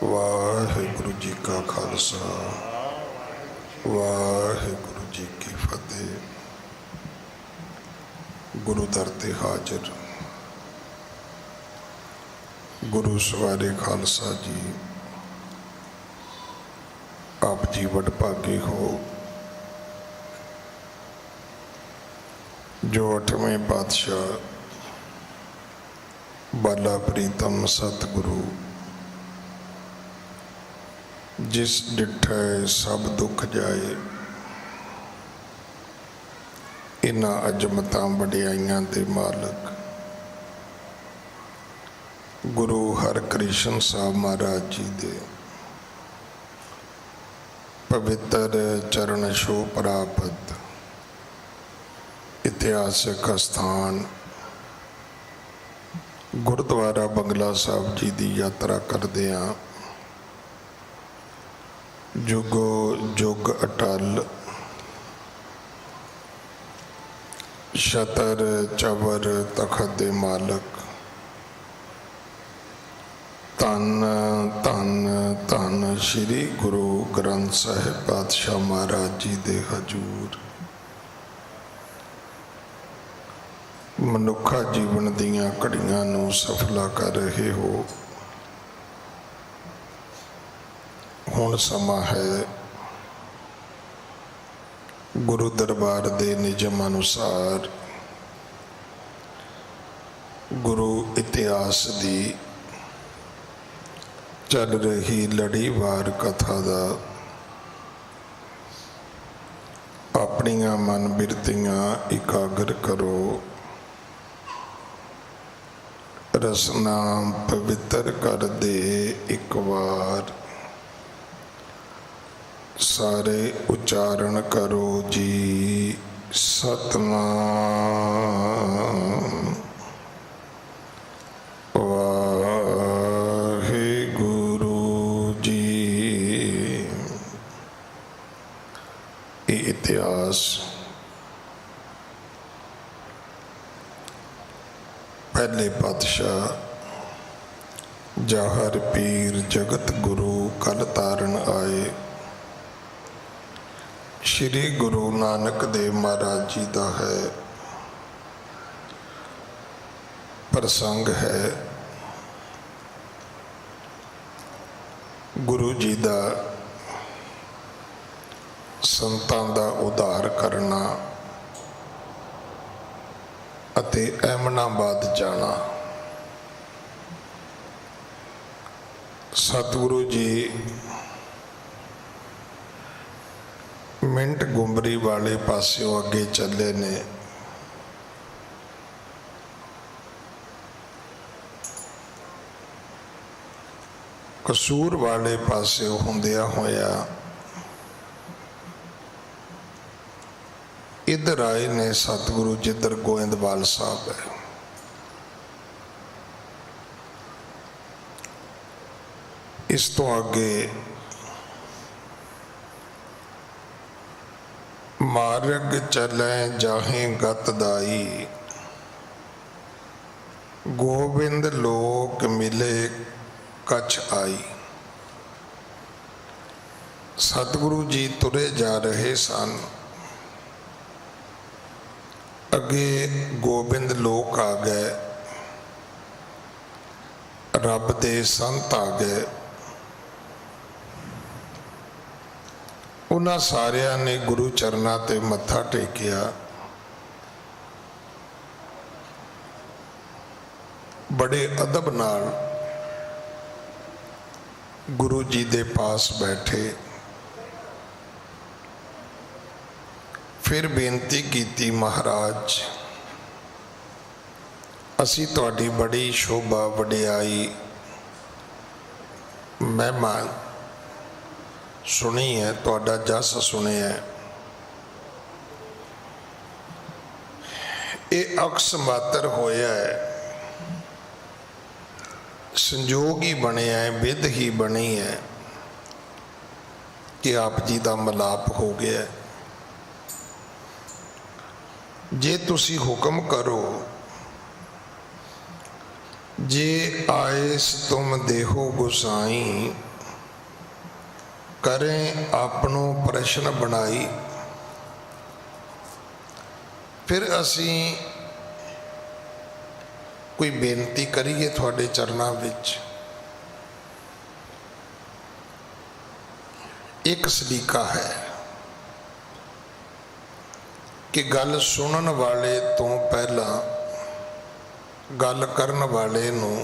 वाहिगुरु जी का खालसा वाहिगुरु जी की फतेह। गुरु दर ते हाजिर गुरु सवारे खालसा जी, आप जी वडभागे हो जो 8वें पातशाह बाला प्रीतम सतगुरु जिस डिठै सब दुख जाए, इन्हां अजमतां वडियाइयां दे मालक गुरु हरकृष्ण साहब महाराज जी दे पवित्र चरण छो प्राप्त इतिहासक स्थान गुरुद्वारा बंगला साहब जी की यात्रा करदियां जुगो जुग अटल छतर चवर तखत दे मालक धन धन धन श्री गुरु ग्रंथ साहिब पातशाह महाराज जी दे हजूर मनुखा जीवन दीयां घड़ियां नूं सफला कर रहे हो। हुण समा है गुरु दरबार दे निजम अनुसार गुरु इतिहास दी चल रही लड़ीवार कथा दा अपनियां मन बिरतियां इकागर करो, रसना पवित्र कर दे एक बार, सारे उच्चारण करो जी सतनाम वाहिगुरु जी। ये इतिहास पहले पातशाह जाहर पीर जगत गुरु कल तारण आए श्री गुरु नानक देव महाराज जी का है प्रसंग है। गुरु जी का संतां दा उद्धार करना अते अहमनाबाद जाना। सतगुरु जी मिंट गुंबरी वाले पास्यों अगे चले ने, कसूर वाले पास्यों हुंदिया होया इधर आए ने सतगुरु जिधर गोइंदवाल साहब है। इस तो अगे मार्ग चले जाहे गतदाई, गोविंद लोक मिले कछ आई। सतगुरु जी तुरे जा रहे सन, अगे गोबिंद लोक आ गए, रब दे संत आ गए। उन्हां सारियां ने गुरु चरना ते मत्था टेकिया, बड़े अदब नाल गुरु जी दे पास बैठे, फिर बेनती की महाराज असी तुहाडी बड़ी शोभा वडियाई महिमा सुनी है, तुहाडा जस सुने है। ये अक्स मात्र होया है, संजोग ही बने है, विध ही बनी है कि आप जी का मिलाप हो गया है। जे तुसी हुक्म करो जे आएस तुम देहो गुसाई करें आपनों प्रश्न बनाई। फिर असी कोई बेनती करिए थोड़े चरणों विच। एक सलीका है कि गल सुनन वाले तो पहला गल करन वाले नूं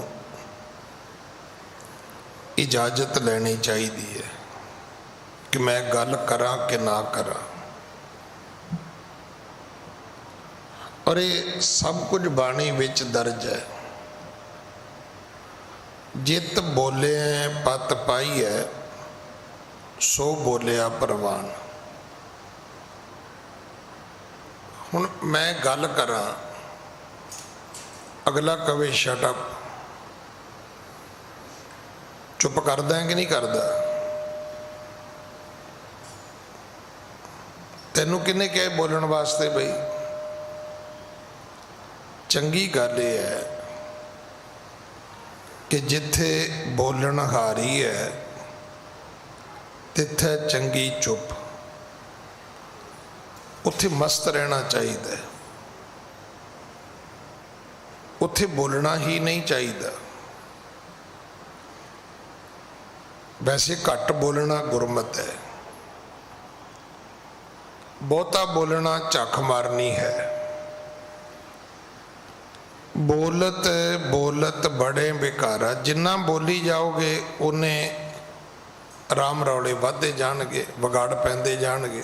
इजाजत लेनी चाहिए है कि मैं गल करा कि ना करा। और ये सब कुछ बाणी विच दर्ज है। जित बोले पत पाई है सो बोलिया परवान। हुण मैं गल करा, अगला कवे शट अप, चुप करदा है कि नहीं करदा? तैनू किन्ने कहे बोलण वास्ते? बई चंगी गल यह है कि जिथे बोलण हारी है तिथे चंगी चुप, उत्थे मस्त रहना चाहिए, उत्थे बोलना ही नहीं चाहिए। वैसे घट बोलना गुरमत है, बहुता बोलना झक मारनी है। बोलत बोलत बड़े बेकारा, जिन्ना बोली जाओगे उन्हें राम रौले वधदे जाणगे, विगाड़ पैंदे जाणगे।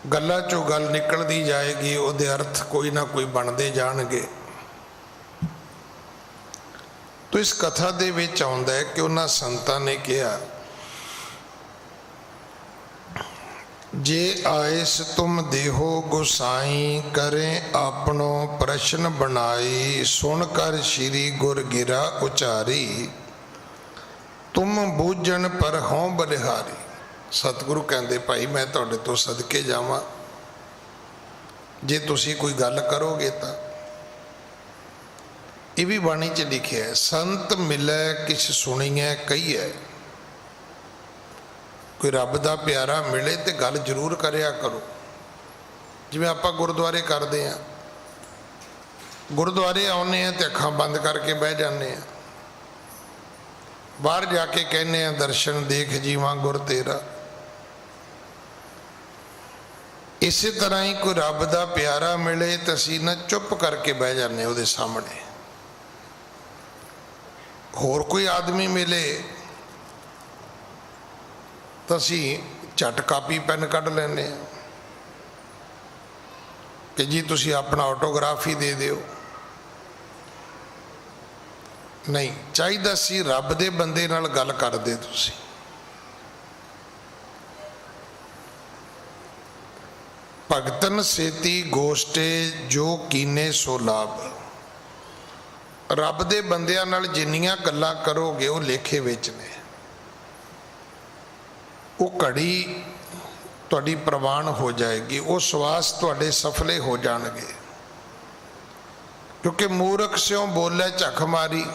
गल्लां चों गल निकलदी जाएगी, उहदे अर्थ कोई ना कोई बनते जाणगे। तो इस कथा दे विच आउंदा है कि उन्हां संतां ने कहा, जे आयस तुम देहो गोसाई, करें आपनो प्रश्न बनाई। सुन कर श्री गुर गिरा उचारी, तुम बूझन पर हों बलिहारी। सतगुरु कहते भाई मैं तुहाडे तो सदके जावां, जे तुसी कोई गल करोगे तो ये भी बाणी च लिखिया है, संत मिलै किछ सुणीए कहीए। कोई रब दा प्यारा मिले तो गल जरूर करिया करो। जिवें आपां गुरुद्वारे करते हैं, गुरुद्वारे आउने हैं तो अखां बंद करके बह जाने हैं, बाहर जाके कहने हैं दर्शन देख जीवां गुर तेरा। इसी तरह ही कोई रब दा प्यारा मिले तो असीं ना चुप करके बह जाने उहदे सामने। होर कोई आदमी मिले तो असी झट कापी पैन कढ़ लैने कि जी तुसी अपना ऑटोग्राफ ही दे दिओ। नहीं चाहिए सी रब दे बंदे नाल गल करदे तुसी। भगतन सेती गोष्टे जो कीने सो लाभ। रब दे बंदियां नाल जिन्नियां गल्लां करोगे वो लेखे विच ने, वो घड़ी तुहाडी प्रवान हो जाएगी, वो सवास तुहाडे सफले हो जाणगे। क्योंकि मूर्ख स्यों बोले झक मारी।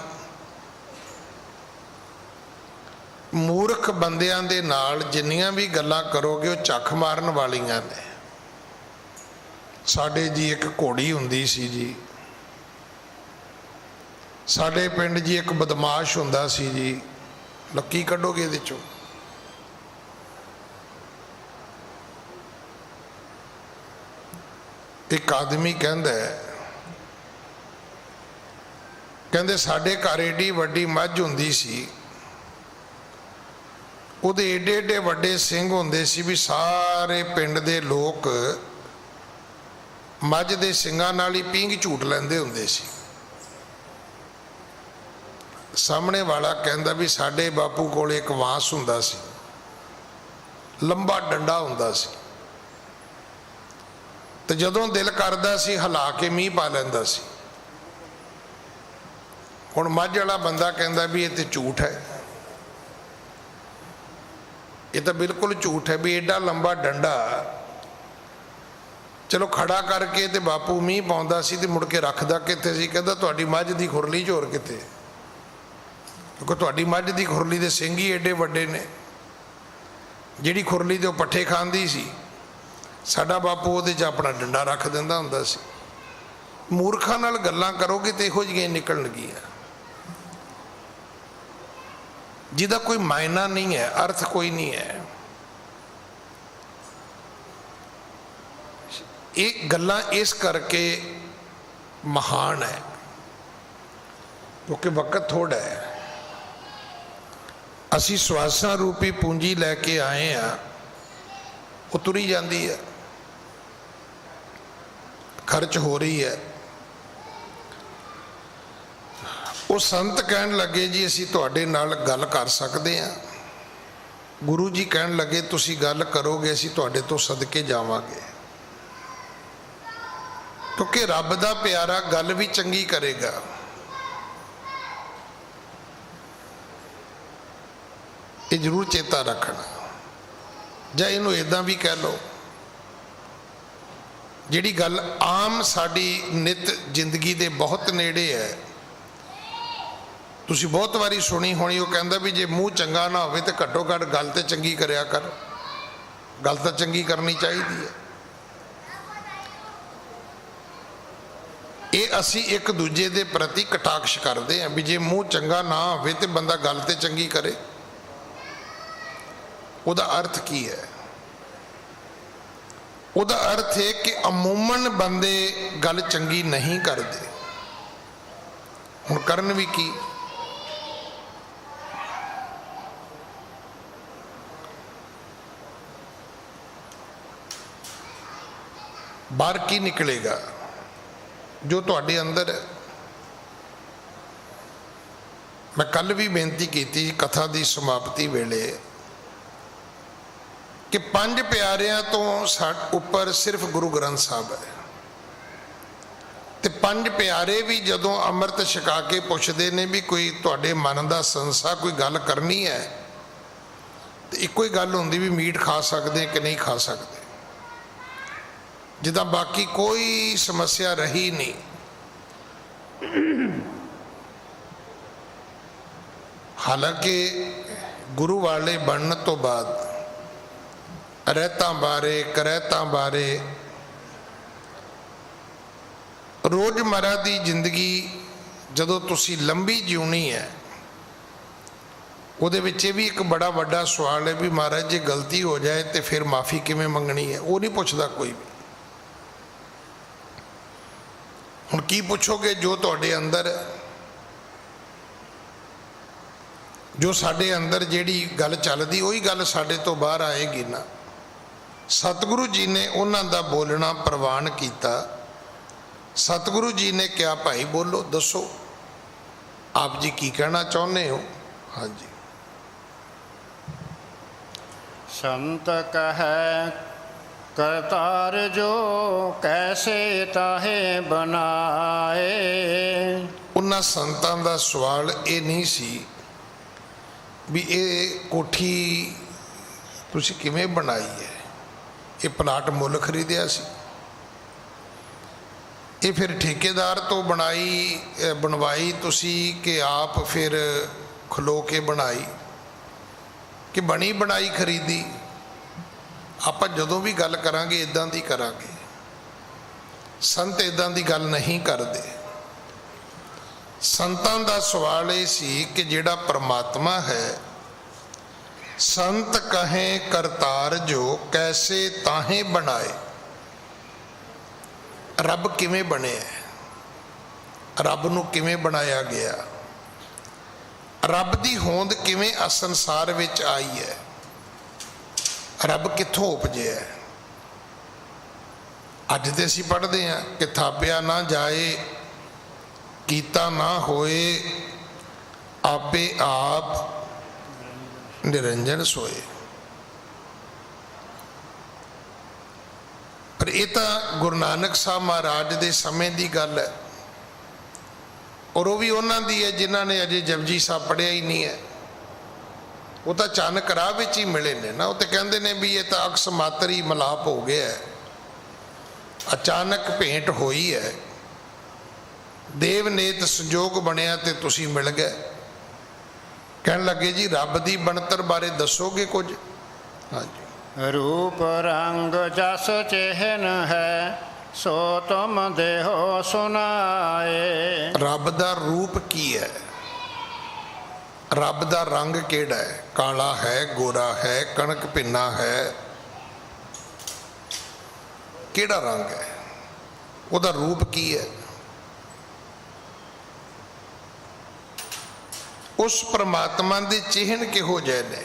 मूर्ख बंदियां दे नाल जिन्नियां भी गल्लां करोगे वो झक मारन वालियां ने। साडे जी एक घोड़ी हुंदी सी जी, साडे पिंड जी एक बदमाश हुंदा सी जी। लक्की कढोगे इहदे चों। एक आदमी कहंदे साडे घर एडी वड्डी मझ हुंदी सी, उहदे एडे एडे वड्डे सिंह हुंदे सी भी सारे पिंड दे लोक मझ दे सिंगां नाल ही पींघ झूट लैंदे हुंदे सी। सामने वाला कहंदा भी साडे बापू कोल एक वांस हुंदा सी, लंबा डंडा हुंदा सी, तो जदों दिल करदा सी हिला के मींह पा लैंदा सी। हुण मझ वाला बंदा कहंदा भी ये तो झूठ है, ये तो बिल्कुल झूठ है भी एडा लंबा डंडा चलो खड़ा करके तो बापू मींह पाउंदा सी ते मुड़ के रखदा कित्थे सी। कहंदा तुहाडी मझ दी खुरली झोर कित्थे। क्योंकि तुहाडी मੱਝ ਦੀ खुरली ਦੇ ਸਿੰਘ ही एडे ਵੱਡੇ ने। ਜਿਹੜੀ खुरली ਦੇ पट्ठे खांदी सी, साडा बापू ਉਹਦੇ 'ਚ अपना डंडा रख दिंदा हुंदा सी। मूर्खां नाल गल्लां करोगे तो इहो जिहियां निकलणगीਆਂ, जिहदा कोई मायना नहीं है, अर्थ कोई नहीं है। ये गल्लां इस करके महान है क्योंकि वक्त थोड़ा है। असी स्वासां रूपी पूंजी लैके आए हैं, वो तुरी जाती है, खर्च हो रही है। वो संत कहन लगे जी असी तुहाडे नाल गल कर सकते हैं। गुरु जी कहन लगे तुसी गल करोगे असी तुहाडे तो सदके जावांगे, क्योंकि रब दा प्यारा गल भी चंगी करेगा। ये जरूर चेता रखना। ਜਾਂ ਇਹਨੂੰ इदां भी कह लो, ਜਿਹੜੀ गल आम साड़ी नित जिंदगी दे बहुत नेड़े है, तुसी बहुत वारी सुनी होनी। वो कहता भी जे मूँह चंगा ना हो तो घट्टो घट गल तो चंगी करया कर, गल तो चंगी करनी चाहिए है। ये असी एक दूजे के प्रति कटाक्ष करते हैं भी जे मूँह चंगा ना हो तो बंदा गल तो चंगी करे। उहदा अर्थ की है? उहदा अर्थ है कि अमूमन बंदे गल चंगी नहीं करते। हुण करन भी की, बाहर की निकलेगा जो तुहाडे अंदर है। मैं कल भी बेनती की थी कथा की समाप्ति वेले कि 5 प्यारियां तो उपर सिर्फ गुरु ग्रंथ साहब है, तो 5 प्यारे भी जदों अमृत छका के पुछते ने भी कोई तुहाडे मन का संसा कोई गल करनी है, तो एको ही गल होंदी भी मीट खा सकते कि नहीं खा सकते, जिदा बाकी कोई समस्या रही नहीं। हालांकि गुरु वाले बनने तो बाद रहता बारे करैता बारे रोजमर्रा की जिंदगी जदों तुसी लंबी जीवनी है, उहदे विच भी एक बड़ा वड्डा सवाल है भी महाराज जे गलती हो जाए तो फिर माफ़ी किवें मंगनी है? वो नहीं पुछदा कोई भी। हुण की पुछोगे? जो तुहाडे अंदर है, जो साडे अंदर जिहड़ी गल चलदी उही गल साडे तो बाहर आएगी ना। सतगुरु जी ने उन्हां दा बोलना प्रवान किया। सतगुरु जी ने क्या भाई बोलो, दसो आप जी की कहना चाहुंदे हो? हाँ जी। संत कहे करतार जो कैसे ताहे बनाए। उन्हां संतां दा सवाल ये नहीं सी भी ये कोठी तुसीं किवें बनाई है, ये प्लाट मुल खरीदिया सी, ये फिर ठेकेदार तो बनवाई तुसी कि आप फिर खलो के बनाई कि बनी बनाई खरीदी? आप जदों भी गल करांगे इदां दी करांगे। संत इदां दी गल नहीं करते। संतां दा सवाल ये सी कि जिहड़ा परमात्मा है, संत कहें करतार जो कैसे ताहे बनाए। रब किवें बने है, रब नूं किवें बनाया गया, रब दी होंद किवें इस संसार विच आई है, रब कित्थों उपजे है। अज तो असीं पढ़ते हैं कि थापिया ना जाए कीता ना होए आपे आप निरंजन सोए। पर यह तो गुरु नानक साहब महाराज के समय की गल है, और वह भी उन्होंने है जिन्हों ने अजे जपजी साहब पढ़िया ही नहीं है। वो तो अचानक राह विच ही मिले ने ना। वो तो कहते हैं भी ये तो अक्स मात्र ही मिलाप हो गया है, अचानक भेंट होई है, देवनेत संजोग बनया तो तुसी मिल गए। ਕਹਿਣ ਲੱਗੇ ਜੀ ਰੱਬ ਦੀ ਬਣਤਰ ਬਾਰੇ ਦੱਸੋਗੇ ਕੁਝ? ਹਾਂਜੀ। रूप रंग जस चिन्ह है सो तुम देहो सुनाए। ਰੱਬ ਦਾ ਰੂਪ ਕੀ ਹੈ? ਰੱਬ ਦਾ ਰੰਗ ਕਿਹੜਾ ਹੈ? ਕਾਲਾ ਹੈ, ਗੋਰਾ ਹੈ, ਕਣਕ ਭਿੰਨਾ ਹੈ? ਕਿਹੜਾ ਰੰਗ ਹੈ? ਉਹਦਾ ਰੂਪ ਕੀ ਹੈ? ਉਸ ਪ੍ਰਮਾਤਮਾ ਦੇ ਚਿਹਨ ਕਿਹੋ ਜਿਹੇ ਨੇ?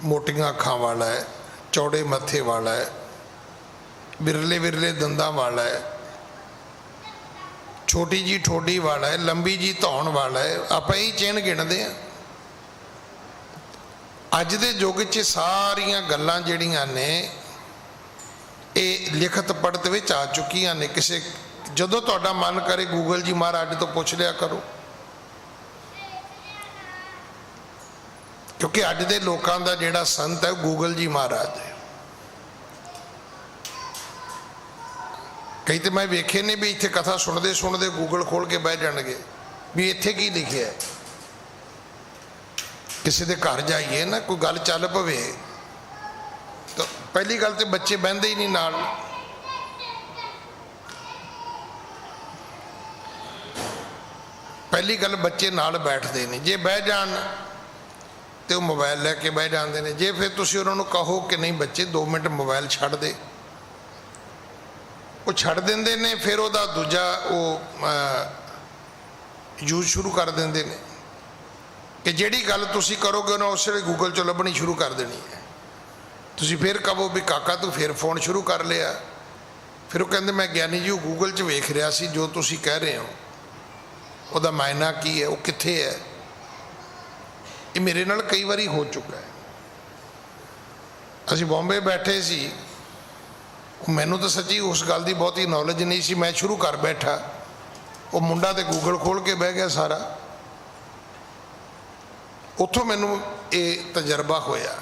ਮੋਟੀਆਂ ਅੱਖਾਂ ਵਾਲਾ ਹੈ, ਚੌੜੇ ਮੱਥੇ ਵਾਲਾ ਹੈ, ਬਿਰਲੇ ਬਿਰਲੇ ਦੰਦਾਂ ਵਾਲਾ ਹੈ, ਛੋਟੀ ਜੀ ਠੋਡੀ ਵਾਲਾ ਹੈ, ਲੰਬੀ ਜੀ ਧੌਣ ਵਾਲਾ ਹੈ? ਆਪਾਂ ਇਹ ਚਿਹਨ ਗਿਣਦੇ ਹਾਂ। ਅੱਜ ਦੇ ਯੁੱਗ 'ਚ ਸਾਰੀਆਂ ਗੱਲਾਂ ਜਿਹੜੀਆਂ ਨੇ ਇਹ ਲਿਖਤ ਪੜ੍ਹਤ ਵਿੱਚ ਆ ਚੁੱਕੀਆਂ ਨੇ। ਕਿਸੇ ਜਦੋਂ ਤੁਹਾਡਾ ਮਨ ਕਰੇ ਗੂਗਲ ਜੀ ਮਹਾਰਾਜ ਤੋਂ ਪੁੱਛ ਲਿਆ ਕਰੋ, ਕਿਉਂਕਿ ਅੱਜ ਦੇ ਲੋਕਾਂ ਦਾ ਜਿਹੜਾ ਸੰਤ ਹੈ ਉਹ ਗੂਗਲ ਜੀ ਮਹਾਰਾਜ ਹੈ। ਕਈ ਤੇ ਮੈਂ ਵੇਖੇ ਨੇ ਵੀ ਇੱਥੇ ਕਥਾ ਸੁਣਦੇ ਸੁਣਦੇ ਗੂਗਲ ਖੋਲ ਕੇ ਬਹਿ ਜਾਣਗੇ ਵੀ ਇੱਥੇ ਕੀ ਲਿਖਿਆ ਹੈ। ਕਿਸੇ ਦੇ ਘਰ ਜਾਈਏ ਨਾ, ਕੋਈ ਗੱਲ ਚੱਲ ਪਵੇ ਤਾਂ ਪਹਿਲੀ ਗੱਲ ਤੇ ਬੱਚੇ ਬਹਿੰਦੇ ਹੀ ਨਹੀਂ ਨਾਲ। ਪਹਿਲੀ ਗੱਲ ਬੱਚੇ ਨਾਲ ਬੈਠਦੇ ਨਹੀਂ, ਜੇ ਬਹਿ ਜਾਣ ਤੇ ਉਹ ਮੋਬਾਈਲ ਲੈ ਕੇ ਬਹਿ ਜਾਂਦੇ ਨੇ। ਜੇ ਫਿਰ ਤੁਸੀਂ ਉਹਨਾਂ ਨੂੰ ਕਹੋ ਕਿ ਨਹੀਂ ਬੱਚੇ 2 ਮਿੰਟ ਮੋਬਾਈਲ ਛੱਡ ਦੇ, ਉਹ ਛੱਡ ਦਿੰਦੇ ਨੇ। ਫਿਰ ਉਹਦਾ ਦੂਜਾ ਉਹ ਯੂਜ਼ ਸ਼ੁਰੂ ਕਰ ਦਿੰਦੇ ਨੇ ਕਿ ਜਿਹੜੀ ਗੱਲ ਤੁਸੀਂ ਕਰੋਗੇ ਉਹਨਾਂ ਉਸ ਵੇਲੇ ਗੂਗਲ 'ਚੋਂ ਲੱਭਣੀ ਸ਼ੁਰੂ ਕਰ ਦੇਣੀ ਹੈ। ਤੁਸੀਂ ਫਿਰ ਕਹੋ ਵੀ ਕਾਕਾ ਤੂੰ ਫਿਰ ਫੋਨ ਸ਼ੁਰੂ ਕਰ ਲਿਆ, ਫਿਰ ਉਹ ਕਹਿੰਦੇ ਮੈਂ ਗਿਆਨੀ ਜੀ ਉਹ ਗੂਗਲ 'ਚ ਵੇਖ ਰਿਹਾ ਸੀ ਜੋ ਤੁਸੀਂ ਕਹਿ ਰਹੇ ਹੋ, ਉਹਦਾ ਮਾਇਨਾ ਕੀ ਹੈ, ਉਹ ਕਿੱਥੇ ਹੈ? ਇਹ ਮੇਰੇ ਨਾਲ ਕਈ ਵਾਰੀ ਹੋ ਚੁੱਕਾ ਹੈ। ਅਸੀਂ ਬੰਬੇ ਬੈਠੇ ਸੀ, ਮੈਨੂੰ ਤਾਂ ਸੱਚੀ ਉਸ ਗੱਲ ਦੀ ਬਹੁਤੀ ਨੌਲੇਜ ਨਹੀਂ ਸੀ। ਮੈਂ ਸ਼ੁਰੂ ਕਰ ਬੈਠਾ, ਉਹ ਮੁੰਡਾ ਤੇ ਗੂਗਲ ਖੋਲ ਕੇ ਬਹਿ ਗਿਆ ਸਾਰਾ। ਉੱਥੋਂ ਮੈਨੂੰ ਇਹ ਤਜਰਬਾ ਹੋਇਆ।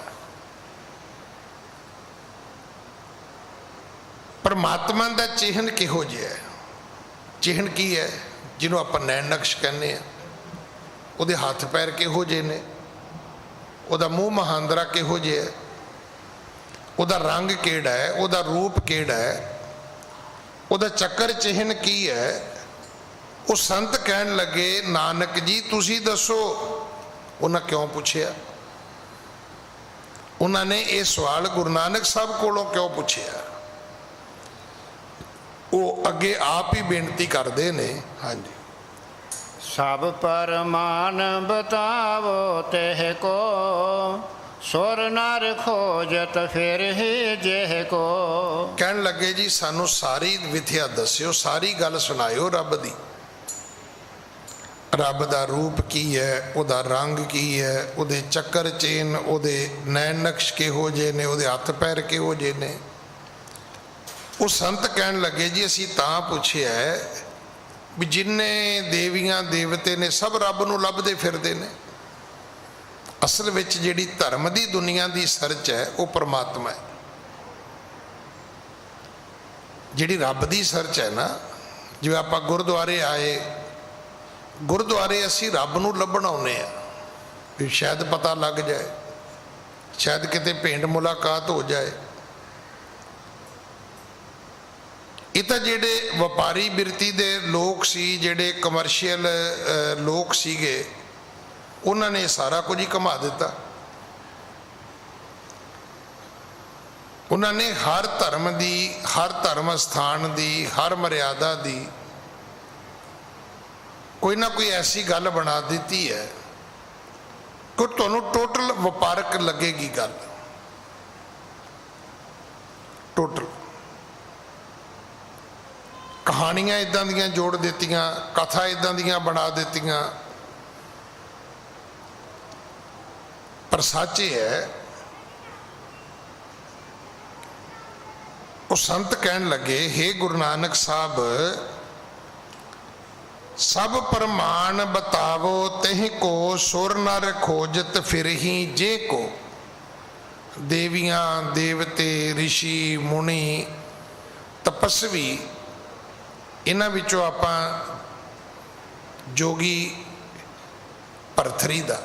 ਪਰਮਾਤਮਾ ਦਾ ਚਿਹਨ ਕਿਹੋ ਜਿਹਾ ਹੈ? ਚਿਹਨ ਕੀ ਹੈ? ਜਿਹਨੂੰ ਆਪਾਂ ਨੈਣ ਨਕਸ਼ ਕਹਿੰਦੇ ਆ। ਉਹਦੇ ਹੱਥ ਪੈਰ ਕਿਹੋ ਜਿਹੇ ਨੇ? ਉਹਦਾ ਮੂੰਹ ਮਹਾਂਦਰਾ ਕਿਹੋ ਜਿਹਾ ਹੈ? ਉਹਦਾ ਰੰਗ ਕਿਹੜਾ ਹੈ? ਉਹਦਾ ਰੂਪ ਕਿਹੜਾ ਹੈ? ਉਹਦਾ ਚੱਕਰ ਚਿਹਨ ਕੀ ਹੈ? ਉਹ ਸੰਤ ਕਹਿਣ ਲੱਗੇ ਨਾਨਕ ਜੀ ਤੁਸੀਂ ਦੱਸੋ। ਉਹਨਾਂ ਕਿਉਂ ਪੁੱਛਿਆ? ਉਹਨਾਂ ਨੇ ਇਹ ਸਵਾਲ ਗੁਰੂ ਨਾਨਕ ਸਾਹਿਬ ਕੋਲੋਂ ਕਿਉਂ ਪੁੱਛਿਆ? ਉਹ ਅੱਗੇ ਆਪ ਹੀ ਬੇਨਤੀ ਕਰਦੇ ਨੇ। ਹਾਂਜੀ। सब परमान बतावो तेह को सुर नर खोजत फिर ही जेह को। ਕਹਿਣ ਲੱਗੇ ਜੀ ਸਾਨੂੰ ਸਾਰੀ ਵਿਥਿਆ ਦੱਸਿਓ, ਸਾਰੀ ਗੱਲ ਸੁਣਾਇਓ ਰੱਬ ਦੀ। ਰੱਬ ਦਾ ਰੂਪ ਕੀ ਹੈ, ਉਹਦਾ ਰੰਗ ਕੀ ਹੈ, ਉਹਦੇ ਚੱਕਰ ਚੇਨ, ਉਹਦੇ ਨੈਣ ਨਕਸ਼ ਕਿਹੋ ਜਿਹੇ ਨੇ, ਉਹਦੇ ਹੱਥ ਪੈਰ ਕਿਹੋ ਜਿਹੇ ਨੇ। ਉਹ ਸੰਤ ਕਹਿਣ ਲੱਗੇ ਜੀ ਅਸੀਂ ਤਾਂ ਪੁੱਛਿਆ ਵੀ ਜਿੰਨੇ ਦੇਵੀਆਂ ਦੇਵਤੇ ਨੇ ਸਭ ਰੱਬ ਨੂੰ ਲੱਭਦੇ ਫਿਰਦੇ ਨੇ। ਅਸਲ ਵਿੱਚ ਜਿਹੜੀ ਧਰਮ ਦੀ ਦੁਨੀਆ ਦੀ ਸਰਚ ਹੈ ਉਹ ਪਰਮਾਤਮਾ ਹੈ। ਜਿਹੜੀ ਰੱਬ ਦੀ ਸਰਚ ਹੈ ਨਾ, ਜਿਵੇਂ ਆਪਾਂ ਗੁਰਦੁਆਰੇ ਆਏ, ਗੁਰਦੁਆਰੇ ਅਸੀਂ ਰੱਬ ਨੂੰ ਲੱਭਣ ਆਉਂਦੇ ਆ ਵੀ ਸ਼ਾਇਦ ਪਤਾ ਲੱਗ ਜਾਏ, ਸ਼ਾਇਦ ਕਿਤੇ ਭੇਂਟ ਮੁਲਾਕਾਤ ਹੋ ਜਾਏ। ਇਹ ਤਾਂ ਜਿਹੜੇ ਵਪਾਰੀ ਬਿਰਤੀ ਦੇ ਲੋਕ ਸੀ, ਜਿਹੜੇ ਕਮਰਸ਼ੀਅਲ ਲੋਕ ਸੀਗੇ, ਉਹਨਾਂ ਨੇ ਸਾਰਾ ਕੁਝ ਹੀ ਘੁਮਾ ਦਿੱਤਾ। ਉਹਨਾਂ ਨੇ ਹਰ ਧਰਮ ਦੀ, ਹਰ ਧਰਮ ਸਥਾਨ ਦੀ, ਹਰ ਮਰਿਆਦਾ ਦੀ ਕੋਈ ਨਾ ਕੋਈ ਐਸੀ ਗੱਲ ਬਣਾ ਦਿੱਤੀ ਹੈ ਕਿ ਤੁਹਾਨੂੰ ਟੋਟਲ ਵਪਾਰਕ ਲੱਗੇਗੀ ਗੱਲ। ਟੋਟਲ ਕਹਾਣੀਆਂ ਇਦਾਂ ਦੀਆਂ ਜੋੜ ਦਿੱਤੀਆਂ, ਕਥਾ ਇਦਾਂ ਦੀਆਂ ਬਣਾ ਦਿੱਤੀਆਂ। ਪਰ ਸੱਚ ਇਹ ਹੈ, ਉਹ ਸੰਤ ਕਹਿਣ ਲੱਗੇ ਹੇ ਗੁਰੂ ਨਾਨਕ ਸਾਹਿਬ ਸਭ ਪ੍ਰਮਾਣ ਬਤਾਵੋ ਤਹਿ ਕੋ ਸੁਰ ਨਰ ਖੋਜਤ ਫਿਰਹੀ ਜੇ ਕੋ। ਦੇਵੀਆਂ ਦੇਵਤੇ ਰਿਸ਼ੀ ਮੁਨੀ ਤਪਸਵੀ, ਇਹਨਾਂ ਵਿੱਚੋਂ ਆਪਾਂ ਜੋਗੀ ਭਰਥਰੀ ਦਾ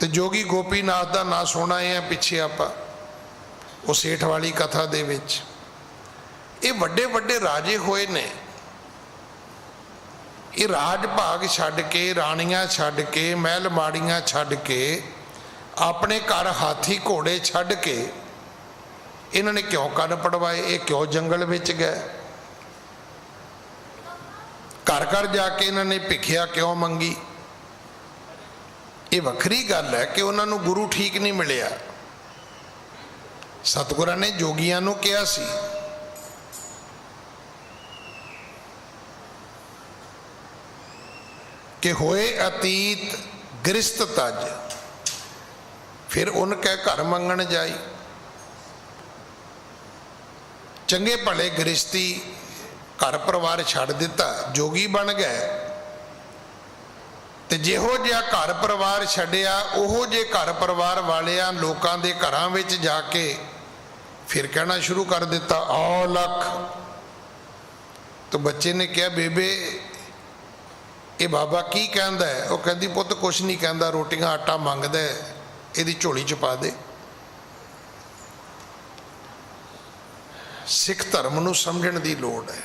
ਤੇ ਜੋਗੀ ਗੋਪੀਨਾਥ ਦਾ ਨਾਂ ਸੁਣਾ ਹੈ ਪਿੱਛੇ ਆਪਾਂ ਉਹ ਸੇਠ ਵਾਲੀ ਕਥਾ ਦੇ ਵਿੱਚ। ਇਹ ਵੱਡੇ ਵੱਡੇ ਰਾਜੇ ਹੋਏ ਨੇ, ਇਹ ਰਾਜ ਭਾਗ ਛੱਡ ਕੇ, ਰਾਣੀਆਂ ਛੱਡ ਕੇ, ਮਹਿਲ ਮਾੜੀਆਂ ਛੱਡ ਕੇ, ਆਪਣੇ ਘਰ ਹਾਥੀ ਘੋੜੇ ਛੱਡ ਕੇ ਇਹਨਾਂ ਨੇ ਕਿਉਂ ਕੰਨ ਪੜਵਾਏ? ਇਹ ਕਿਉਂ ਜੰਗਲ ਵਿੱਚ ਗਏ? ਘਰ ਘਰ ਜਾ ਕੇ ਇਹਨਾਂ ਨੇ ਭਿੱਖਿਆ ਕਿਉਂ ਮੰਗੀ? ਇਹ ਵੱਖਰੀ ਗੱਲ ਹੈ ਕਿ ਉਹਨਾਂ ਨੂੰ ਗੁਰੂ ਠੀਕ ਨਹੀਂ ਮਿਲਿਆ। ਸਤਿਗੁਰਾਂ ਨੇ ਜੋਗੀਆਂ ਨੂੰ ਕਿਹਾ ਸੀ कि होए अतीत गृहस्थ तज, फिर उनके घर मंगण जाई। चंगे भले गृहस्थी घर परिवार छड़ दिता, जोगी बन गए, ते जिहो जिहा घर परिवार छड्डिया उहो जे घर परिवार वालियां लोकां दे घरां विच जाके फिर कहना शुरू कर दिता आओ लख। तो बच्चे ने कहा बेबे ये बाबा की कहंदा है? वो कहती पुत कुछ नहीं कहंदा, रोटियां आटा मंगदा है, इहदी झोली च पा दे। सिख धर्म नूं समझण दी लोड़ है।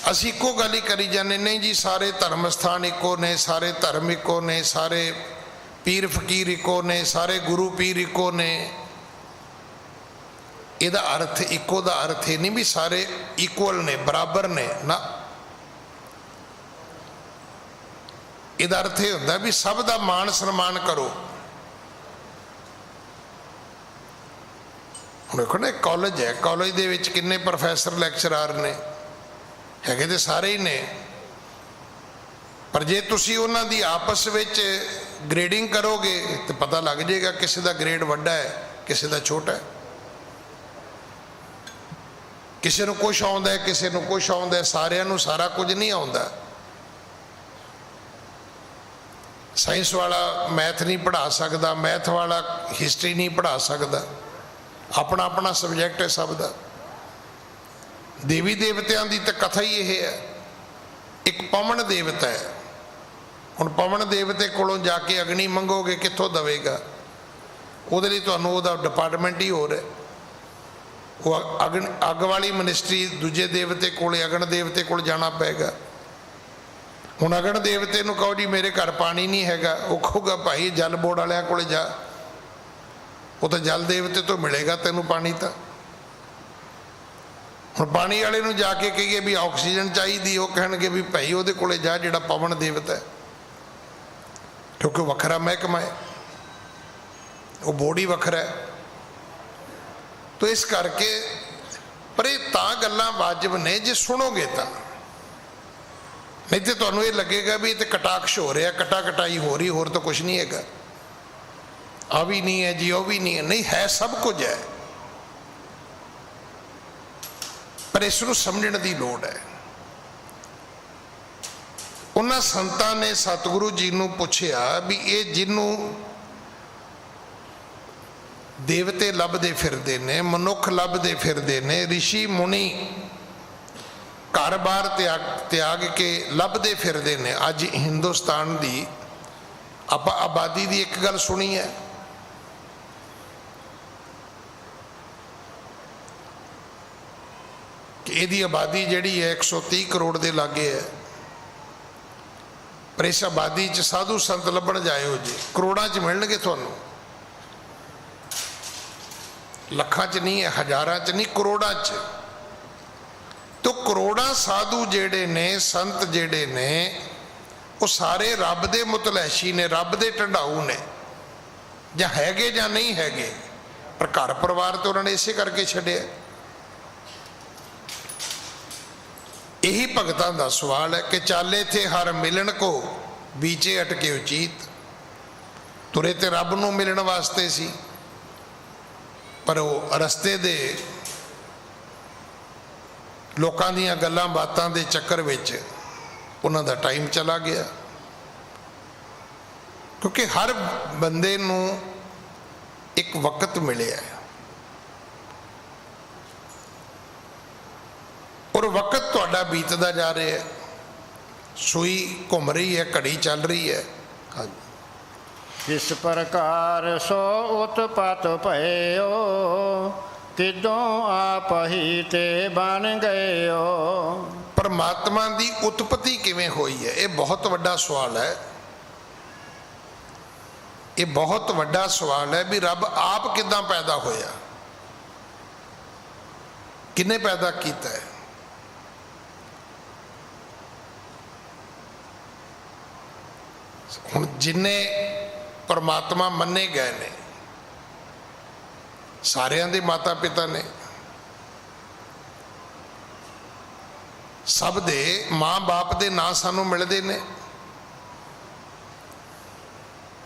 असीं इक्को गल ही करी जाने, नहीं जी सारे धर्म स्थान इक्को ने, सारे धर्म इक्को ने, सारे पीर फकीर इक्को ने, सारे गुरु पीर इक्को ने। इहदा अर्थ इक्को दा अर्थ ये नहीं भी सारे इक्वल ने, बराबर ने ना। ਇਹਦਾ अर्थ ਇਹ ਹੁੰਦਾ ਵੀ ਸਭ ਦਾ ਮਾਣ ਸਨਮਾਨ ਕਰੋ। ਹੁਣ ਦੇਖੋ ਨਾ ਕਾਲਜ ਹੈ, ਕਾਲਜ ਦੇ ਵਿੱਚ ਕਿੰਨੇ ਪ੍ਰੋਫੈਸਰ ਲੈਕਚਰਰ ਨੇ, ਹੈਗੇ ਤੇ ਸਾਰੇ ਹੀ ਨੇ, ਪਰ ਜੇ ਤੁਸੀਂ ਉਹਨਾਂ ਦੀ ਆਪਸ ਵਿੱਚ ਗ੍ਰੇਡਿੰਗ ਕਰੋਗੇ ਤਾਂ ਪਤਾ ਲੱਗ ਜਾਏਗਾ ਕਿਸੇ ਦਾ ਗ੍ਰੇਡ ਵੱਡਾ ਹੈ, ਕਿਸੇ ਦਾ ਛੋਟਾ ਹੈ। ਕਿਸੇ ਨੂੰ ਕੁਛ ਆਉਂਦਾ ਹੈ, ਕਿਸੇ ਨੂੰ ਕੁਛ ਆਉਂਦਾ ਹੈ, ਸਾਰਿਆਂ ਨੂੰ ਸਾਰਾ ਕੁਝ ਨਹੀਂ ਆਉਂਦਾ। साइंस वाला मैथ नहीं पढ़ा सकता, मैथ वाला हिस्टरी नहीं पढ़ा सकता, अपना अपना सबजैक्ट है सब का। देवी देवतियां की तो कथा ही यह है। एक पवन देवता है, हुण पवन देवते कोलों जाके अग्नि मंगोगे कित्थों दवेगा? उहदे लई तुहानूं उहदा डिपार्टमेंट ही होर है। वो अग वाली मिनिस्ट्री दूजे देवते कोले, अगन देवते कोल जाना पेगा। हुण अगन देवते नूं कहो जी मेरे घर पानी नहीं हैगा, वो कहूगा भाई जल बोर्ड वालियां कोले जा, वो तो जल देवते तो मिलेगा तैनूं पानी। तो हुण पानी वाले नूं जाके कहिए भी ऑक्सीजन चाहिए, वो कहणगे भी भाई उहदे कोले जा जिहड़ा पवन देवता है, क्योंकि वखरा महकमा है, वो बोर्ड ही वखरा है। तो इस करके पर ये तां गल्लां वाजिब ने जे सुनोगे तां, नहीं तो तुहानूं ये लगेगा भी ये कटाक्ष हो रहा, कटा कटाई हो रही, होर तो कुछ नहीं है। आ भी नहीं है जी, वो भी नहीं है, नहीं है, सब कुछ है, पर इसनूं समझण दी लोड़ है। उन्हां संतां ने सतगुरु जी नूं पुछया भी ये जिन्नूं देवते लभदे फिरदे ने, मनुख लभदे फिरदे ने, ऋषि मुनि घर बार त्याग त्याग के लभदे फिरदे ने। अज हिंदुस्तान की आप आबादी की एक गल सुनी है कि इहदी आबादी जिहड़ी है 130 करोड़ के लागे है, पर इस आबादी च साधु संत लभण जाए हो जी करोड़ां च मिलणगे तुहानूं, लखां च नहीं है, हज़ारां च नहीं, करोड़ां च। तो करोड़ा साधु जेड़े ने, संत जेड़े ने, वो सारे रब दे मुतलैशी ने, रब दे ढंडाऊ ने, जां हैगे जां नहीं हैगे, पर घर परिवार तो उन्होंने इसे करके छड्डिया। यही भगतां दा सवाल है कि चाले थे हर मिलन को, बीचे अटके उचीत। तुरे ते रब नूं मिलण वास्ते सी, पर वो रस्ते दे लोकां दीयां गल्लां बातां दे चक्कर विच उन्हां दा टाइम चला गया। क्योंकि हर बंदे नूं एक वक्त मिले है, और वक्त तुहाडा बीतदा जा रहा है। सूई घूम रही है, घड़ी चल रही है, ਹਾਂਜੀ। किस प्रकार सो उत्पत भयो, किदों आप ही ते बन गयो। परमात्मा की उत्पत्ति किवें होई है, ये बहुत वड्डा सवाल है। ये बहुत वड्डा सवाल है भी रब आप किदां पैदा होया, किने पैदा कीता है। हुण जिन्ने परमात्मा मन्ने गए ने सारियां दे माता पिता ने, सब दे माँ बाप दे नाम सानू मिलते ने।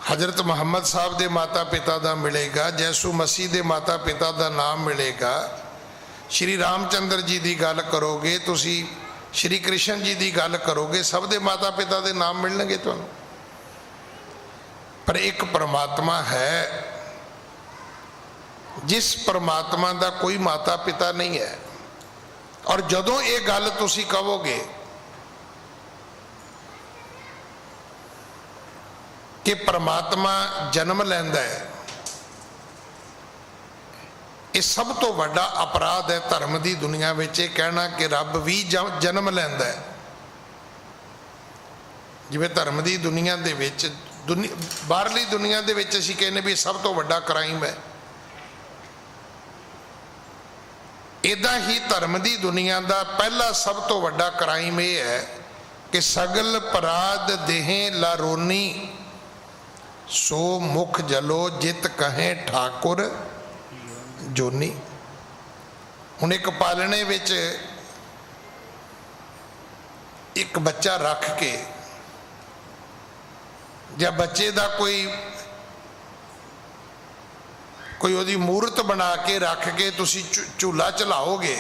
हजरत मुहम्मद साहब दे माता पिता दा मिलेगा, जैसू मसीह दे माता पिता दा नाम मिलेगा। श्री रामचंद्र जी की गल करोगे तुसी, श्री कृष्ण जी की गल करोगे, सब दे माता पिता दे नाम मिलणगे तुहानू। पर एक परमात्मा है जिस परमात्मा का कोई माता पिता नहीं है। और जदों ये गल तुसी कहोगे कि परमात्मा जन्म लैंदा है, ये सब तो वड्डा अपराध है धर्म की दुनिया में कहना कि रब भी जन्म लैंदा है। जिवें धर्म की दुनिया दे विच बाहरली दुनिया दे विच असीं कहने भी सब तो वड्डा क्राइम है, इदा ही धर्म की दुनिया का पहला सब तो वड्डा क्राइम यह है कि सगल पराध देहें लारोनी, सो मुख जलो जित कहें ठाकुर जोनी। हुण एक पालने विच एक बच्चा रख के जब बच्चे का कोई ओदी मूर्त बना के रख के तुसी झूला चलाओगे,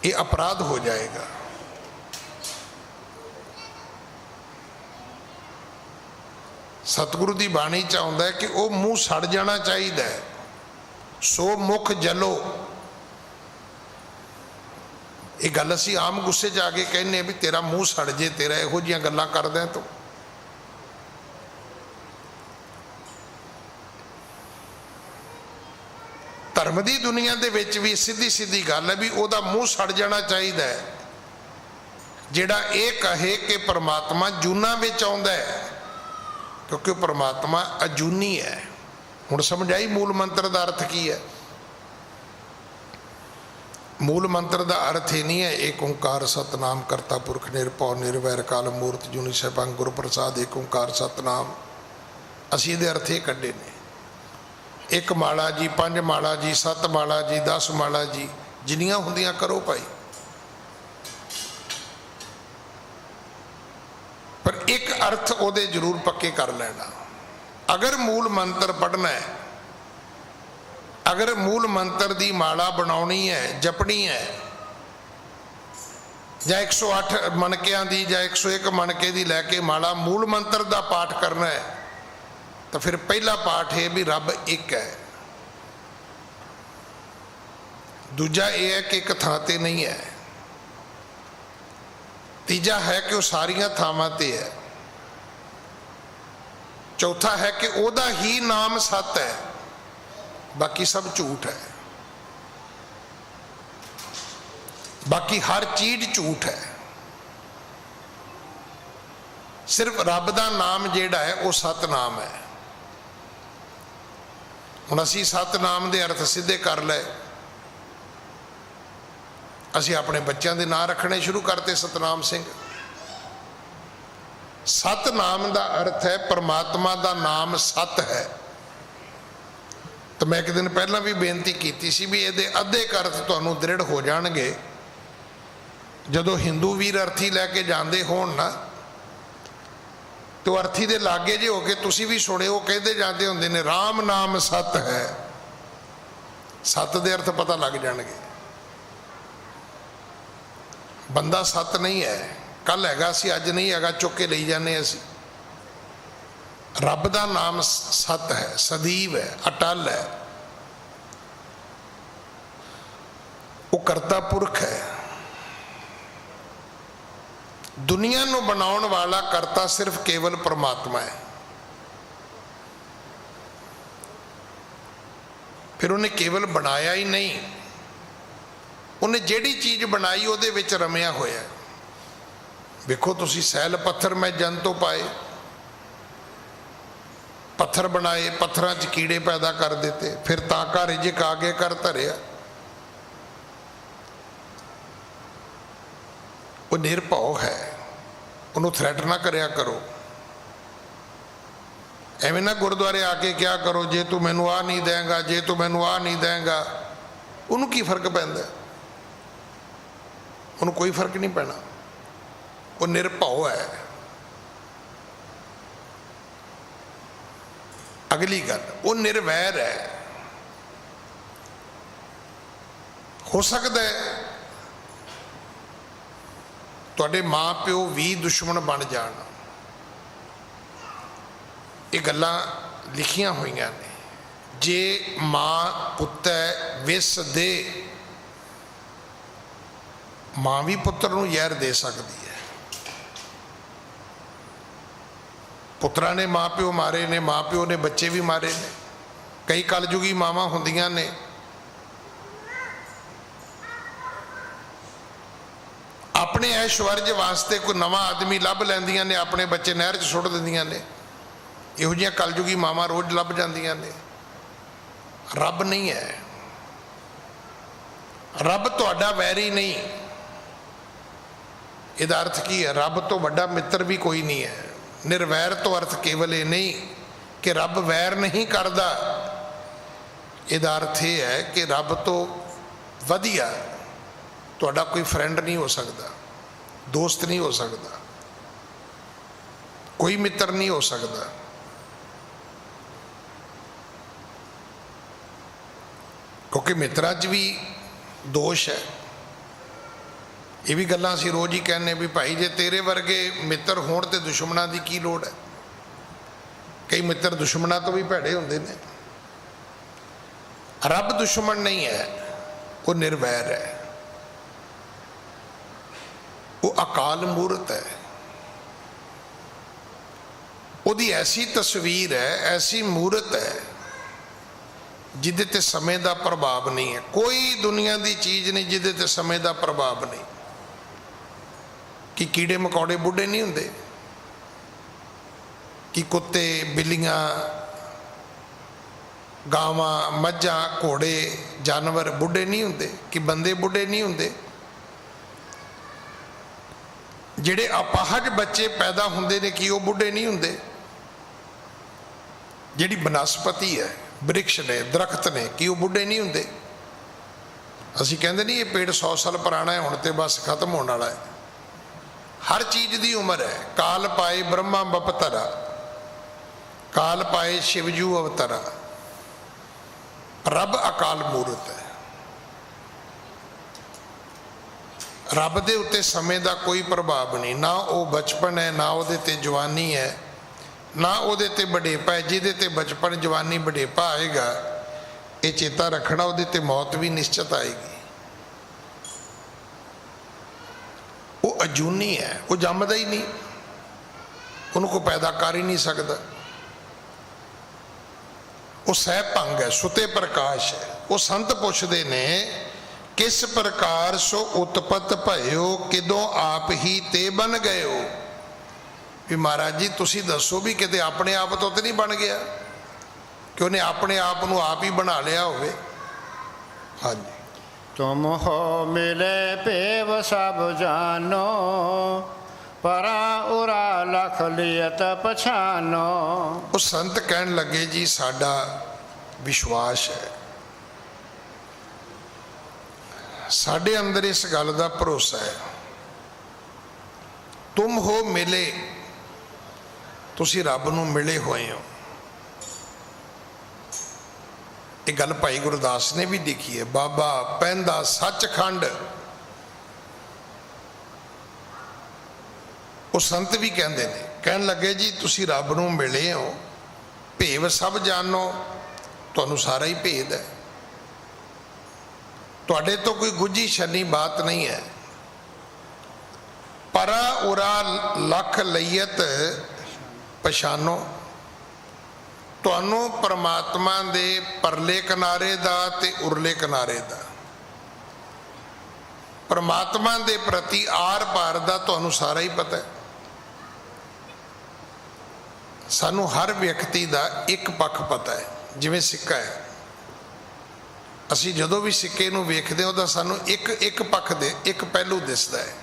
ये अपराध हो जाएगा। सतगुरु की बाणी चाहता है कि वह मूँह सड़ जाना चाहिए। सो मुख जलो, ये गल असी आम गुस्से च आके कहने भी तेरा मूँह सड़ जे, तेरा इहो जिहियां गल्लां करदा तूं। धर्म की दुनिया दे विच भी सीधी सीधी गल है भी ओदा मूँह सड़ जाना चाहिए जिहड़ा ये कहे कि परमात्मा जूना विच आउंदा है, क्योंकि परमात्मा अजूनी है। हुण समझ आई मूल मंत्र का अर्थ की है। मूल मंत्र का अर्थ ही नहीं है एक ओंकार सतनाम करता पुरख निरभौ निर्वैर काल मूर्त जूनी सैभं गुर प्रसाद एक ओंकार सतनाम। असीं इहदे अर्थ ये कढे ने, एक माला जी, 5 माला जी, 7 माला जी, 10 माला जी, जिन्नियां हुंदियां करो भाई। पर एक अर्थ ओदे जरूर पक्के कर लेना। अगर मूल मंत्र पढ़ना है, अगर मूल मंत्र की माला बनानी है, जपनी है, या 108 मनकियां की या 101 मनके की लैके माला मूल मंत्र का पाठ करना है, तो फिर पहला पाठ है भी रब एक है। दूजा यह है कि एक थां ते नहीं है। तीजा है कि वह सारिया थावां ते है। चौथा है कि ओदा ही नाम सत है, बाकी सब झूठ है, बाकी हर चीज झूठ है। सिर्फ रब का नाम जिहड़ा है वह सतनाम है। हुण असीं सतनाम के अर्थ सीधे कर ले, असीं अपने बच्चों के नाम रखने शुरू करते सतनाम सिंह। सतनाम का अर्थ है परमात्मा का नाम सत है। तो मैं एक दिन पहला भी बेनती की सी भी ये अद्धे अर्थ तुहानू दृढ़ हो जाणगे जदों हिंदू वीर अर्थी लैके जाते होण ना, तो अर्थी दे लागे जे होके तुसी भी सुने वो कहते जाते होंदे ने राम नाम सत है। सत दे अर्थ पता लग जाणगे। बंदा सत नहीं है, कल हैगा सी अज नहीं हैगा, चुक के ले जाने असी। रब का नाम सत है, सदैव है, अटल है, वो करता पुरख है। दुनिया ਨੂੰ ਬਣਾਉਣ ਵਾਲਾ ਕਰਤਾ ਸਿਰਫ ਕੇਵਲ परमात्मा है। फिर उन्हें केवल बनाया ही नहीं, उन्हें ਜਿਹੜੀ चीज़ बनाई ਉਹਦੇ ਵਿੱਚ ਰਮਿਆ ਹੋਇਆ। ਵੇਖੋ ਤੁਸੀਂ सैल पत्थर मैं जन तो पाए, पत्थर बनाए, पत्थर च कीड़े पैदा कर देते, फिर ताका रिजिक आगे कर धरिया। वो निरभव है, उन्होंने थ्रैट ना करया करो। एवें ना गुरुद्वारे आके क्या करो, जे तू मैनू आ नहीं देंगा, जे तू मैनू आ नहीं देंगा, उन्होंने की फर्क पैंदा? उन्होंने कोई फर्क नहीं पैना। वो निरभव है। अगली गल, वो निर्वैर है। हो सकता है तुहाडे माँ प्यो भी दुश्मन बन जान। ये गल्लां लिखियां होईयां ने। जे माँ पुत्त विस दे, माँ भी पुत्र नूं जहर दे सकती है। पुत्रा ने माँ प्यो मारे ने, माँ प्यो ने बच्चे भी मारे ने। कई कलयुगी मावां हुंदियां ने, अपने ऐश्वर्य वास्ते कोई नवा आदमी लभ लैंदियां ने, अपने बच्चे नहर च सुट दिंदियां ने। इहो जिहियां कलयुगी मावां रोज लभ जांदियां ने। रब नहीं है, रब तुहाडा वैरी नहीं। इहदा अर्थ की है? रब तो वड्डा मित्र भी कोई नहीं है। निर्वैर तो अर्थ केवल ये नहीं कि रब वैर नहीं करता। इहदा अर्थ यह है कि रब तो वधिया तुहाडा कोई फ्रेंड नहीं हो सकता, दोस्त नहीं हो सकता, कोई मित्र नहीं हो सकता। क्योंकि मित्रा च भी दोष है। ये भी गल्लां असीं रोज़ ही कहने भी भाई जे तेरे वर्गे मित्र होण ते दुश्मनां दी की लोड़ है। कई मित्र दुश्मनां तो भी भैड़े हुंदे ने। रब दुश्मन नहीं है, वो निर्वैर है, वो अकाल मूर्त है। उसदी ऐसी तस्वीर है, ऐसी मूर्त है जिदे ते समय का प्रभाव नहीं है। कोई दुनिया की चीज़ नहीं जिदे ते समय का प्रभाव नहीं। कि कीड़े मकौड़े बुढ़े नहीं होंगे, कि कुत्ते बिल्लियां गावां मझां घोड़े जानवर बुढ़े नहीं होंगे, कि बंदे बुढ़े नहीं होंगे। जिहड़े अपाहज बच्चे पैदा होंदे ने कि वो बुढ़े नहीं होंगे। जिहड़ी बनस्पति है, वृक्ष ने, दरख्त ने, कि वो बुढ़े नहीं होंगे। असीं कहंदे नहीं ये पेड़ 100 साल पुराना है, हुण ते बस खत्म होने वाला है। हर चीज़ की उम्र है। काल पाए ब्रह्मा बपतरा, काल पाए शिवजू अवतरा। रब अकाल मूर्त है। रब दे उत्ते समय का कोई प्रभाव नहीं। ना वो बचपन है, ना वो जवानी है, ना वो बड़ेपा है। जिहदे ते बचपन जवानी बड़ेपा आएगा, ये चेता रखना, वो मौत भी निश्चित आएगी। वो अजूनी है, वो जमदा ही नहीं, उनको पैदा कर ही नहीं सकता। वो सह भंग है, सुते प्रकाश है। वो संत पुछदे ने किस प्रकार सो उत्पत भयो, किदों आप ही ते बन गए हो। भी महाराज जी तुसी दसो भी किते अपने आप तो नहीं बन गया, कि उन्हें अपने आप को आप ही बना लिया होवे। हाँ जी। तुम हो मिले पेव सब जानो, परा उरा लख लियत पछानो। वो संत कहन लगे जी साडा विश्वास है, साडे अंदर इस गल का भरोसा है। तुम हो मिले, तुसी रब नूं मिले हुए हो। ये गल भाई गुरदास ने भी लिखी है। बाबा पैंदा सचखंड, वो संत भी कहते हैं, कहन लगे जी तुसी रब नूं मिले हो, भेव सब जानो, तुहानूं सारा ही भेद है, तुहाडे तो कोई गुझी छन्नी बात नहीं है। पर ਪਰਾ ਉਰਾ ਲਖ ਲਈਅਤ ਪਛਾਨੋ। ਤੁਹਾਨੂੰ ਪਰਮਾਤਮਾ ਦੇ ਪਰਲੇ ਕਿਨਾਰੇ ਦਾ ਤੇ ਉਰਲੇ ਕਿਨਾਰੇ ਦਾ, ਪਰਮਾਤਮਾ ਦੇ ਪ੍ਰਤੀ ਆਰ ਪਾਰ ਦਾ ਤੁਹਾਨੂੰ ਸਾਰਾ ਹੀ ਪਤਾ ਹੈ। ਸਾਨੂੰ ਹਰ ਵਿਅਕਤੀ ਦਾ ਇੱਕ ਪੱਖ ਪਤਾ ਹੈ। ਜਿਵੇਂ ਸਿੱਕਾ ਹੈ, ਅਸੀਂ ਜਦੋਂ ਵੀ ਸਿੱਕੇ ਨੂੰ ਵੇਖਦੇ ਹਾਂ ਉਹਦਾ ਸਾਨੂੰ ਇੱਕ ਪੱਖ ਦੇ ਇੱਕ ਪਹਿਲੂ ਦਿਸਦਾ ਹੈ।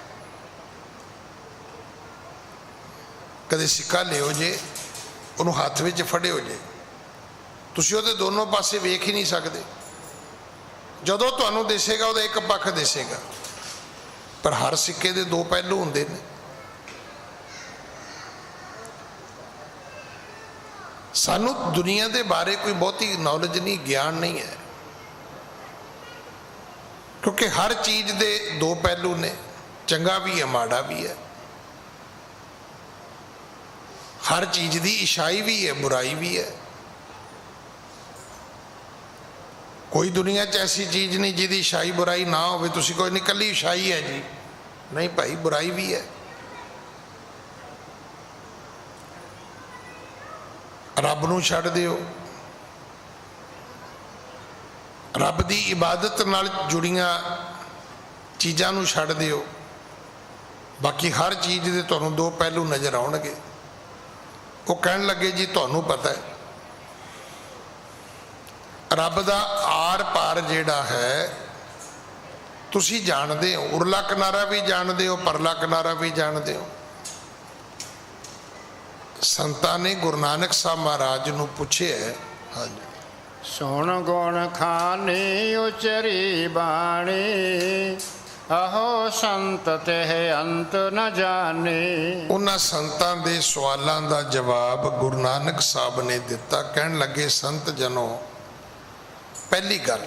ਕਦੇ ਸਿੱਕਾ ਲਿਓ ਜੇ, ਉਹਨੂੰ ਹੱਥ ਵਿੱਚ ਫੜਿਓ ਜੇ, ਤੁਸੀਂ ਉਹਦੇ ਦੋਨੋਂ ਪਾਸੇ ਵੇਖ ਹੀ ਨਹੀਂ ਸਕਦੇ। ਜਦੋਂ ਤੁਹਾਨੂੰ ਦਿਸੇਗਾ ਉਹਦਾ ਇੱਕ ਪੱਖ ਦਿਸੇਗਾ, ਪਰ ਹਰ ਸਿੱਕੇ ਦੇ ਦੋ ਪਹਿਲੂ ਹੁੰਦੇ ਨੇ। ਸਾਨੂੰ ਦੁਨੀਆ ਦੇ ਬਾਰੇ ਕੋਈ ਬਹੁਤੀ ਨੌਲੇਜ ਨਹੀਂ, ਗਿਆਨ ਨਹੀਂ ਹੈ, ਕਿਉਂਕਿ ਹਰ ਚੀਜ਼ ਦੇ ਦੋ ਪਹਿਲੂ ਨੇ, ਚੰਗਾ ਵੀ ਹੈ ਮਾੜਾ ਵੀ ਹੈ। ਹਰ ਚੀਜ਼ ਦੀ ਇਛਾਈ ਵੀ ਹੈ, ਬੁਰਾਈ ਵੀ ਹੈ। ਕੋਈ ਦੁਨੀਆ 'ਚ ਐਸੀ ਚੀਜ਼ ਨਹੀਂ ਜਿਹਦੀ ਇਛਾਈ ਬੁਰਾਈ ਨਾ ਹੋਵੇ। ਤੁਸੀਂ ਕੋਈ ਨਹੀਂ ਇਕੱਲੀ ਇਛਾਈ ਹੈ ਜੀ, ਨਹੀਂ ਭਾਈ, ਬੁਰਾਈ ਵੀ ਹੈ। ਰੱਬ ਨੂੰ ਛੱਡ ਦਿਓ, ਰੱਬ ਦੀ ਇਬਾਦਤ ਨਾਲ ਜੁੜੀਆਂ ਚੀਜ਼ਾਂ ਨੂੰ ਛੱਡ ਦਿਓ, ਬਾਕੀ ਹਰ ਚੀਜ਼ ਦੇ ਤੁਹਾਨੂੰ ਦੋ ਪਹਿਲੂ ਨਜ਼ਰ ਆਉਣਗੇ। ਉਹ ਕਹਿਣ ਲੱਗੇ ਜੀ ਤੁਹਾਨੂੰ ਪਤਾ ਹੈ ਰੱਬ ਦਾ ਆਰ ਪਾਰ ਜਿਹੜਾ ਹੈ ਤੁਸੀਂ ਜਾਣਦੇ ਹੋ, ਉਰਲਾ ਕਿਨਾਰਾ ਵੀ ਜਾਣਦੇ ਹੋ, ਪਰਲਾ ਕਿਨਾਰਾ ਵੀ ਜਾਣਦੇ ਹੋ। ਸੰਤਾਂ ਨੇ ਗੁਰੂ ਨਾਨਕ ਸਾਹਿਬ ਮਹਾਰਾਜ ਨੂੰ ਪੁੱਛਿਆ, ਹਾਂਜੀ, ਸੁਣ ਗੁਣ ਖਾਨੀ ਉਚਰੀ ਬਾਣੀ, ਆਹੋ ਸੰਤ ਤੇ ਅੰਤ ਨ ਜਾਣੇ। ਉਹਨਾਂ ਸੰਤਾਂ ਦੇ ਸਵਾਲਾਂ ਦਾ ਜਵਾਬ ਗੁਰੂ ਨਾਨਕ ਸਾਹਿਬ ਨੇ ਦਿੱਤਾ। ਕਹਿਣ ਲੱਗੇ ਸੰਤ ਜਨੋ, ਪਹਿਲੀ ਗੱਲ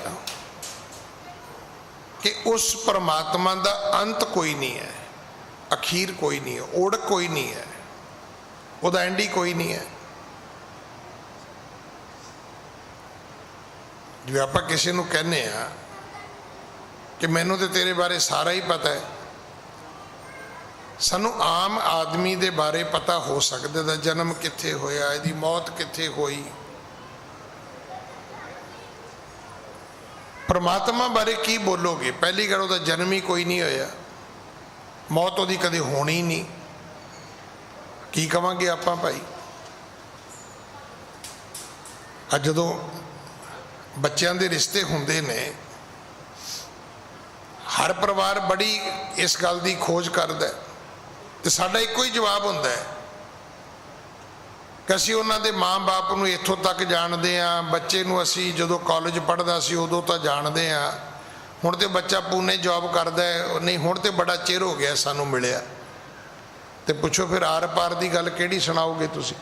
ਕਿ ਉਸ ਪਰਮਾਤਮਾ ਦਾ ਅੰਤ ਕੋਈ ਨਹੀਂ ਹੈ, ਅਖੀਰ ਕੋਈ ਨਹੀਂ ਹੈ, ਓੜ ਕੋਈ ਨਹੀਂ ਹੈ, ਉਹਦਾ ਐਂਡੀ ਕੋਈ ਨਹੀਂ ਹੈ। ਜਿਵੇਂ ਆਪਾਂ ਕਿਸੇ ਨੂੰ ਕਹਿੰਦੇ ਆ ਕਿ ਮੈਨੂੰ ਤੇ ਤੇਰੇ ਬਾਰੇ ਸਾਰਾ ਹੀ ਪਤਾ ਹੈ, ਸਾਨੂੰ ਆਮ ਆਦਮੀ ਦੇ ਬਾਰੇ ਪਤਾ ਹੋ ਸਕਦਾ, ਦਾ ਜਨਮ ਕਿੱਥੇ ਹੋਇਆ, ਇਹਦੀ ਮੌਤ ਕਿੱਥੇ ਹੋਈ। ਪਰਮਾਤਮਾ ਬਾਰੇ ਕੀ ਬੋਲੋਗੇ? ਪਹਿਲੀ ਗੱਲ, ਉਹਦਾ ਜਨਮ ਹੀ ਕੋਈ ਨਹੀਂ ਹੋਇਆ, ਮੌਤ ਉਹਦੀ ਕਦੇ ਹੋਣੀ ਨਹੀਂ, ਕੀ ਕਵਾਂਗੇ ਆਪਾਂ ਭਾਈ? ਅੱਜ ਜਦੋਂ ਬੱਚਿਆਂ ਦੇ ਰਿਸ਼ਤੇ ਹੁੰਦੇ ਨੇ, ਹਰ ਪਰਿਵਾਰ ਬੜੀ ਇਸ ਗੱਲ ਦੀ ਖੋਜ ਕਰਦਾ ਤੇ ਸਾਡਾ ਇੱਕੋ ਹੀ ਜਵਾਬ ਹੁੰਦਾ ਹੈ ਕਿ ਅਸੀਂ ਉਹਨਾਂ ਦੇ ਮਾਂ-ਬਾਪ ਨੂੰ ਇੱਥੋਂ ਤੱਕ ਜਾਣਦੇ ਹਾਂ, ਬੱਚੇ ਨੂੰ ਅਸੀਂ ਜਦੋਂ ਕਾਲਜ ਪੜ੍ਹਦਾ ਸੀ ਉਦੋਂ ਤਾਂ ਜਾਣਦੇ ਹਾਂ, ਹੁਣ ਤੇ ਬੱਚਾ ਪੂਨੇ ਜੌਬ ਕਰਦਾ ਹੈ, ਨਹੀਂ ਹੁਣ ਤੇ ਬੜਾ ਚਿਰ ਹੋ ਗਿਆ ਸਾਨੂੰ ਮਿਲਿਆ। ਤੇ ਪੁੱਛੋ ਫਿਰ ਆਰ ਪਾਰ ਦੀ ਗੱਲ ਕਿਹੜੀ ਸੁਣਾਓਗੇ ਤੁਸੀਂ?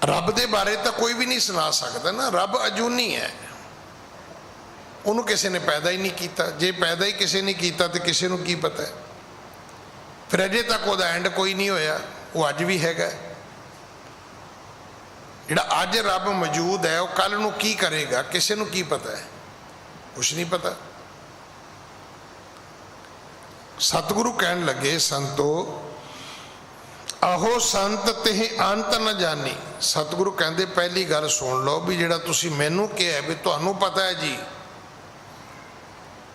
ਰੱਬ ਦੇ ਬਾਰੇ ਤਾਂ ਕੋਈ ਵੀ ਨਹੀਂ ਸੁਣਾ ਸਕਦਾ ਨਾ। ਰੱਬ ਅਜੂਨੀ ਹੈ, ਉਹਨੂੰ ਕਿਸੇ ਨੇ ਪੈਦਾ ਹੀ ਨਹੀਂ ਕੀਤਾ। ਜੇ ਪੈਦਾ ਹੀ ਕਿਸੇ ਨੇ ਕੀਤਾ ਤੇ ਕਿਸੇ ਨੂੰ ਕੀ ਪਤਾ? ਫਿਰ ਅਜੇ ਤੱਕ ਉਹਦਾ ਐਂਡ ਕੋਈ ਨਹੀਂ ਹੋਇਆ, ਉਹ ਅੱਜ ਵੀ ਹੈਗਾ। ਜਿਹੜਾ ਅੱਜ ਰੱਬ ਮੌਜੂਦ ਹੈ ਉਹ ਕੱਲ ਨੂੰ ਕੀ ਕਰੇਗਾ ਕਿਸੇ ਨੂੰ ਕੀ ਪਤਾ ਹੈ? ਕੁਛ ਨਹੀਂ ਪਤਾ। ਸਤਿਗੁਰੂ ਕਹਿਣ ਲੱਗੇ ਸੰਤੋ, ਆਹੋ ਸੰਤ ਤੇ ਅੰਤ ਨ ਜਾਣੀ। ਸਤਿਗੁਰੂ ਕਹਿੰਦੇ ਪਹਿਲੀ ਗੱਲ ਸੁਣ ਲਓ ਵੀ ਜਿਹੜਾ ਤੁਸੀਂ ਮੈਨੂੰ ਕਿਹਾ ਵੀ ਤੁਹਾਨੂੰ ਪਤਾ ਹੈ ਜੀ,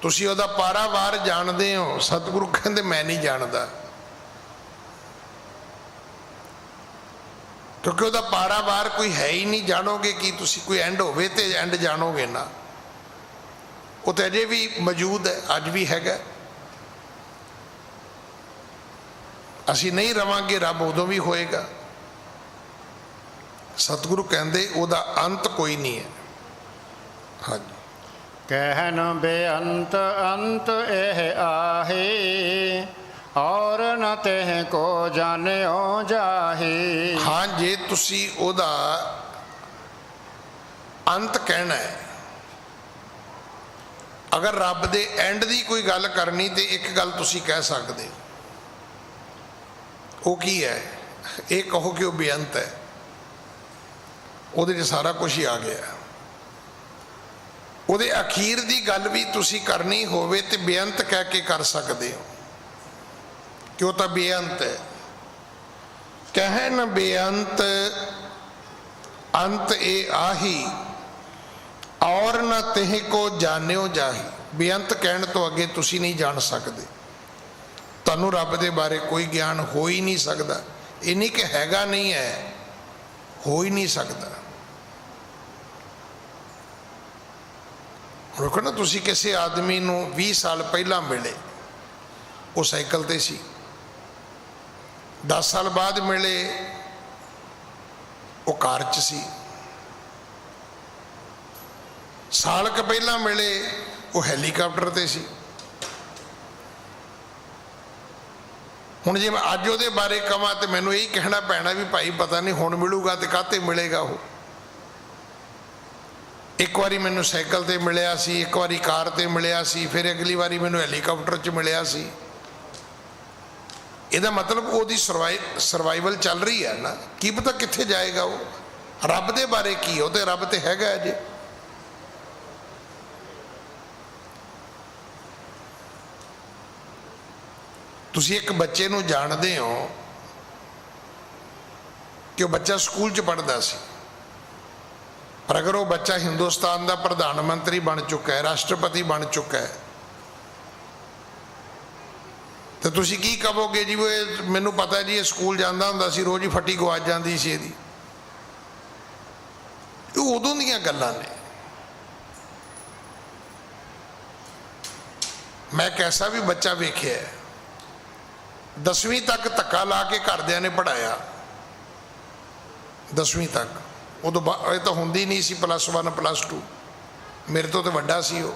ਤੁਸੀਂ ਉਹਦਾ ਪਾਰਾਵਾਰ ਜਾਣਦੇ ਹੋ। ਸਤਿਗੁਰੂ ਕਹਿੰਦੇ ਮੈਂ ਨਹੀਂ ਜਾਣਦਾ, ਕਿਉਂਕਿ ਉਹਦਾ ਪਾਰਾਵਾਰ ਕੋਈ ਹੈ ਹੀ ਨਹੀਂ। ਜਾਣੋਗੇ ਕੀ ਤੁਸੀਂ? ਕੋਈ ਐਂਡ ਹੋਵੇ ਤੇ ਐਂਡ ਜਾਣੋਗੇ ਨਾ। ਉਹ ਤਾਂ ਅਜੇ ਵੀ ਮੌਜੂਦ ਹੈ, ਅੱਜ ਵੀ ਹੈਗਾ। ਅਸੀਂ ਨਹੀਂ ਰਵਾਂਗੇ, ਰੱਬ ਉਦੋਂ ਵੀ ਹੋਏਗਾ। ਸਤਿਗੁਰੂ ਕਹਿੰਦੇ ਉਹਦਾ ਅੰਤ ਕੋਈ ਨਹੀਂ ਹੈ। ਹਾਂਜੀ, ਕਹਿਨ ਬੇਅੰਤ ਅੰਤ ਇਹ ਆਹੇ, ਔਰ ਨ ਤਹਿ ਕੋ ਜਾਣਿਓ ਜਾਹੇ। ਹਾਂ, ਜੇ ਤੁਸੀਂ ਉਹਦਾ ਅੰਤ ਕਹਿਣਾ ਹੈ, ਅਗਰ ਰੱਬ ਦੇ ਐਂਡ ਦੀ ਕੋਈ ਗੱਲ ਕਰਨੀ ਤੇ ਇੱਕ ਗੱਲ ਤੁਸੀਂ ਕਹਿ ਸਕਦੇ ਹੋ। ਉਹ ਕੀ ਹੈ? ਇਹ ਕਹੋ ਕਿ ਉਹ ਬੇਅੰਤ ਹੈ, ਉਹਦੇ 'ਚ ਸਾਰਾ ਕੁਝ ਹੀ ਆ ਗਿਆ। ਉਹਦੇ ਅਖੀਰ ਦੀ ਗੱਲ ਵੀ ਤੁਸੀਂ ਕਰਨੀ ਹੋਵੇ ਤੇ ਬੇਅੰਤ ਕਹਿ ਕੇ ਕਰ ਸਕਦੇ ਹੋ, ਕਿ ਉਹ ਤਾਂ ਬੇਅੰਤ ਹੈ। ਕਹਿਨ ਬੇਅੰਤ ਅੰਤ ਇਹ ਆਹੀ ਔਰ ਨਾ ਤਿਹ ਕੋ ਜਾਣਿਓ ਜਾਹੀ। ਬੇਅੰਤ ਕਹਿਣ ਤੋਂ ਅੱਗੇ ਤੁਸੀਂ ਨਹੀਂ ਜਾਣ ਸਕਦੇ, ਤੁਹਾਨੂੰ ਰੱਬ ਦੇ ਬਾਰੇ ਕੋਈ ਗਿਆਨ ਹੋ ਹੀ ਨਹੀਂ ਸਕਦਾ। ਇਹ ਨਹੀਂ ਕਿ ਹੈਗਾ ਨਹੀਂ ਹੈ, ਹੋ ਹੀ ਨਹੀਂ ਸਕਦਾ। ਰੁਕੋ ਨਾ, ਤੁਸੀਂ ਕਿਸੇ ਆਦਮੀ ਨੂੰ 20 ਸਾਲ ਪਹਿਲਾਂ ਮਿਲੇ, ਉਹ ਸਾਈਕਲ ਤੇ ਸੀ। 10 ਸਾਲ ਬਾਅਦ ਮਿਲੇ, ਉਹ ਕਾਰ 'ਚ ਸੀ। ਸਾਲ ਕੁ ਪਹਿਲਾਂ ਮਿਲੇ, ਉਹ ਹੈਲੀਕਾਪਟਰ ਤੇ ਸੀ। ਹੁਣ ਜੇ ਮੈਂ ਅੱਜ ਉਹਦੇ ਬਾਰੇ ਕਹਾਂ ਤੇ ਮੈਨੂੰ ਇਹ ਕਹਿਣਾ ਪੈਣਾ ਵੀ ਭਾਈ ਪਤਾ ਨਹੀਂ ਹੁਣ ਮਿਲੂਗਾ ਤੇ ਕਾਹਤੇ ਮਿਲੇਗਾ। ਉਹ ਇੱਕ ਵਾਰੀ ਮੈਨੂੰ ਸਾਈਕਲ ਤੇ ਮਿਲਿਆ ਸੀ, ਇੱਕ ਵਾਰੀ ਕਾਰ ਤੇ ਮਿਲਿਆ ਸੀ, ਫਿਰ ਅਗਲੀ ਵਾਰੀ ਮੈਨੂੰ ਹੈਲੀਕਾਪਟਰ 'ਚ ਮਿਲਿਆ ਸੀ। ਇਹਦਾ ਮਤਲਬ ਉਹਦੀ ਸਰਵਾਈਵਲ ਚੱਲ ਰਹੀ ਹੈ ਨਾ, ਕੀ ਪਤਾ ਕਿੱਥੇ ਜਾਏਗਾ ਉਹ। ਰੱਬ ਦੇ ਬਾਰੇ ਕੀ, ਉਹ ਤੇ ਰੱਬ ਤੇ ਹੈਗਾ ਜੇ। ਤੁਸੀਂ ਇੱਕ ਬੱਚੇ ਨੂੰ ਜਾਣਦੇ ਹੋ ਕਿ ਉਹ ਬੱਚਾ ਸਕੂਲ 'ਚ ਪੜ੍ਹਦਾ ਸੀ, ਪਰ ਅਗਰ ਉਹ ਬੱਚਾ ਹਿੰਦੁਸਤਾਨ ਦਾ ਪ੍ਰਧਾਨ ਮੰਤਰੀ ਬਣ ਚੁੱਕਾ ਹੈ, ਰਾਸ਼ਟਰਪਤੀ ਬਣ ਚੁੱਕਾ ਹੈ, ਤੇ ਤੁਸੀਂ ਕੀ ਕਹੋਗੇ ਜੀ ਉਹ ਮੈਨੂੰ ਪਤਾ ਜੀ ਇਹ ਸਕੂਲ ਜਾਂਦਾ ਹੁੰਦਾ ਸੀ, ਰੋਜ਼ ਹੀ ਫੱਟੀ ਗਵਾਚ ਜਾਂਦੀ ਸੀ ਇਹਦੀ। ਇਹ ਉਦੋਂ ਦੀਆਂ ਗੱਲਾਂ ਨੇ। ਮੈਂ ਇੱਕ ਐਸਾ ਵੀ ਬੱਚਾ ਵੇਖਿਆ 10ਵੀਂ ਤੱਕ ਧੱਕਾ ਲਾ ਕੇ ਘਰਦਿਆਂ ਨੇ ਪੜ੍ਹਾਇਆ, 10ਵੀਂ ਤੱਕ। ਉਦੋਂ ਇਹ ਤਾਂ ਹੁੰਦੀ ਨਹੀਂ ਸੀ +1 +2, ਮੇਰੇ ਤੋਂ ਤਾਂ ਵੱਡਾ ਸੀ ਉਹ,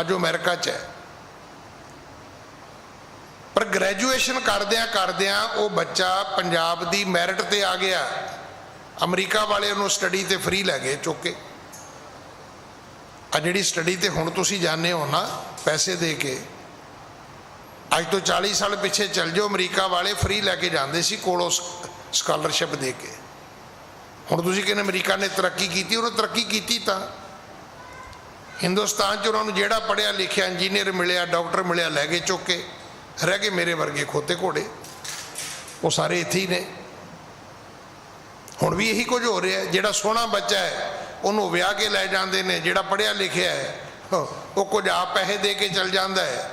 ਅੱਜ ਉਹ ਅਮਰੀਕਾ 'ਚ ਹੈ। ਪਰ ਗ੍ਰੈਜੂਏਸ਼ਨ ਕਰਦਿਆਂ ਕਰਦਿਆਂ ਉਹ ਬੱਚਾ ਪੰਜਾਬ ਦੀ ਮੈਰਿਟ ਤੇ ਆ ਗਿਆ। ਅਮਰੀਕਾ ਵਾਲੇ ਉਹਨੂੰ ਸਟੱਡੀ ਤੇ ਫ੍ਰੀ ਲੈ ਗਏ ਚੁੱਕ ਕੇ। ਆ ਜਿਹੜੀ ਸਟੱਡੀ ਤੇ ਹੁਣ ਤੁਸੀਂ ਜਾਂਦੇ ਹੋ ਨਾ ਪੈਸੇ ਦੇ ਕੇ, ਅੱਜ ਤੋਂ 40 ਸਾਲ ਪਿੱਛੇ ਚੱਲ ਜਾਓ, ਅਮਰੀਕਾ ਵਾਲੇ ਫ੍ਰੀ ਲੈ ਕੇ ਜਾਂਦੇ ਸੀ ਕੋਲੋਂ ਸਕਾਲਰਸ਼ਿਪ ਦੇ ਕੇ। ਹੁਣ ਤੁਸੀਂ ਕਹਿੰਦੇ ਅਮਰੀਕਾ ਨੇ ਤਰੱਕੀ ਕੀਤੀ, ਉਹਨੇ ਤਰੱਕੀ ਕੀਤੀ ਤਾਂ ਹਿੰਦੁਸਤਾਨ 'ਚ ਉਹਨਾਂ ਨੂੰ ਜਿਹੜਾ ਪੜ੍ਹਿਆ ਲਿਖਿਆ ਇੰਜੀਨੀਅਰ ਮਿਲਿਆ, ਡਾਕਟਰ ਮਿਲਿਆ, ਲੈ ਗਏ ਚੁੱਕ ਕੇ। ਰਹਿ ਗਏ ਮੇਰੇ ਵਰਗੇ ਖੋਤੇ ਘੋੜੇ, ਉਹ ਸਾਰੇ ਇੱਥੇ ਹੀ ਨੇ। ਹੁਣ ਵੀ ਇਹੀ ਕੁਝ ਹੋ ਰਿਹਾ। ਜਿਹੜਾ ਸੋਹਣਾ ਬੱਚਾ ਹੈ ਉਹਨੂੰ ਵਿਆਹ ਕੇ ਲੈ ਜਾਂਦੇ ਨੇ, ਜਿਹੜਾ ਪੜ੍ਹਿਆ ਲਿਖਿਆ ਹੈ ਉਹ ਕੁਝ ਆਪ ਪੈਸੇ ਦੇ ਕੇ ਚਲ ਜਾਂਦਾ ਹੈ,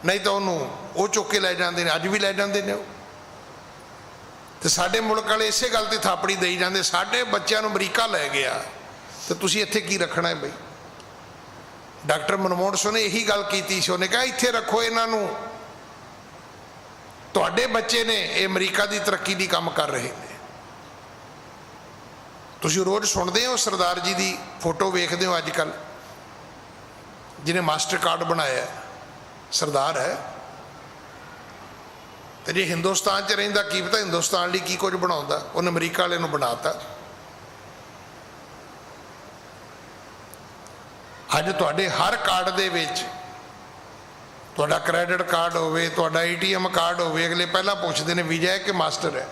ਨਹੀਂ ਤਾਂ ਉਹਨੂੰ ਉਹ ਚੁੱਕ ਕੇ ਲੈ ਜਾਂਦੇ ਨੇ। ਅੱਜ ਵੀ ਲੈ ਜਾਂਦੇ ਨੇ ਉਹ। ਤੇ ਸਾਡੇ ਮੁਲਕ ਵਾਲੇ ਇਸੇ ਗੱਲ ਤੇ ਥਾਪੜੀ ਦੇਈ ਜਾਂਦੇ, ਸਾਡੇ ਬੱਚਿਆਂ ਨੂੰ ਅਮਰੀਕਾ ਲੈ ਗਿਆ ਤੇ ਤੁਸੀਂ ਇੱਥੇ ਕੀ ਰੱਖਣਾ ਹੈ ਬਈ। ਡਾਕਟਰ ਮਨਮੋਹਨ ਸਿੰਘ ਨੇ ਇਹੀ ਗੱਲ ਕੀਤੀ ਸੀ, ਉਹਨੇ ਕਿਹਾ ਇੱਥੇ ਰੱਖੋ ਇਹਨਾਂ ਨੂੰ, ਤੁਹਾਡੇ ਬੱਚੇ ਨੇ ਇਹ ਅਮਰੀਕਾ ਦੀ ਤਰੱਕੀ ਦੀ ਕੰਮ ਕਰ ਰਹੇ ਨੇ। ਤੁਸੀਂ ਰੋਜ਼ ਸੁਣਦੇ ਹੋ ਸਰਦਾਰ ਜੀ ਦੀ ਫੋਟੋ ਵੇਖਦੇ ਹੋ ਅੱਜ ਕੱਲ੍ਹ, ਜਿਹਨੇ ਮਾਸਟਰ ਕਾਰਡ ਬਣਾਇਆ, ਸਰਦਾਰ ਹੈ। ਤੇ ਜੇ ਹਿੰਦੁਸਤਾਨ 'ਚ ਰਹਿੰਦਾ ਕੀ ਪਤਾ ਹਿੰਦੁਸਤਾਨ ਲਈ ਕੀ ਕੁਝ ਬਣਾਉਂਦਾ। ਉਹਨੇ ਅਮਰੀਕਾ ਵਾਲੇ ਨੂੰ ਬਣਾਤਾ। ਅੱਜ ਤੁਹਾਡੇ ਹਰ ਕਾਰਡ ਦੇ ਵਿੱਚ, ਤੁਹਾਡਾ ਕ੍ਰੈਡਿਟ ਕਾਰਡ ਹੋਵੇ, ਤੁਹਾਡਾ ATM ਕਾਰਡ ਹੋਵੇ, ਅਗਲੇ ਪਹਿਲਾਂ ਪੁੱਛਦੇ ਨੇ ਵੀਜ਼ਾ ਹੈ ਕਿ ਮਾਸਟਰ ਹੈ।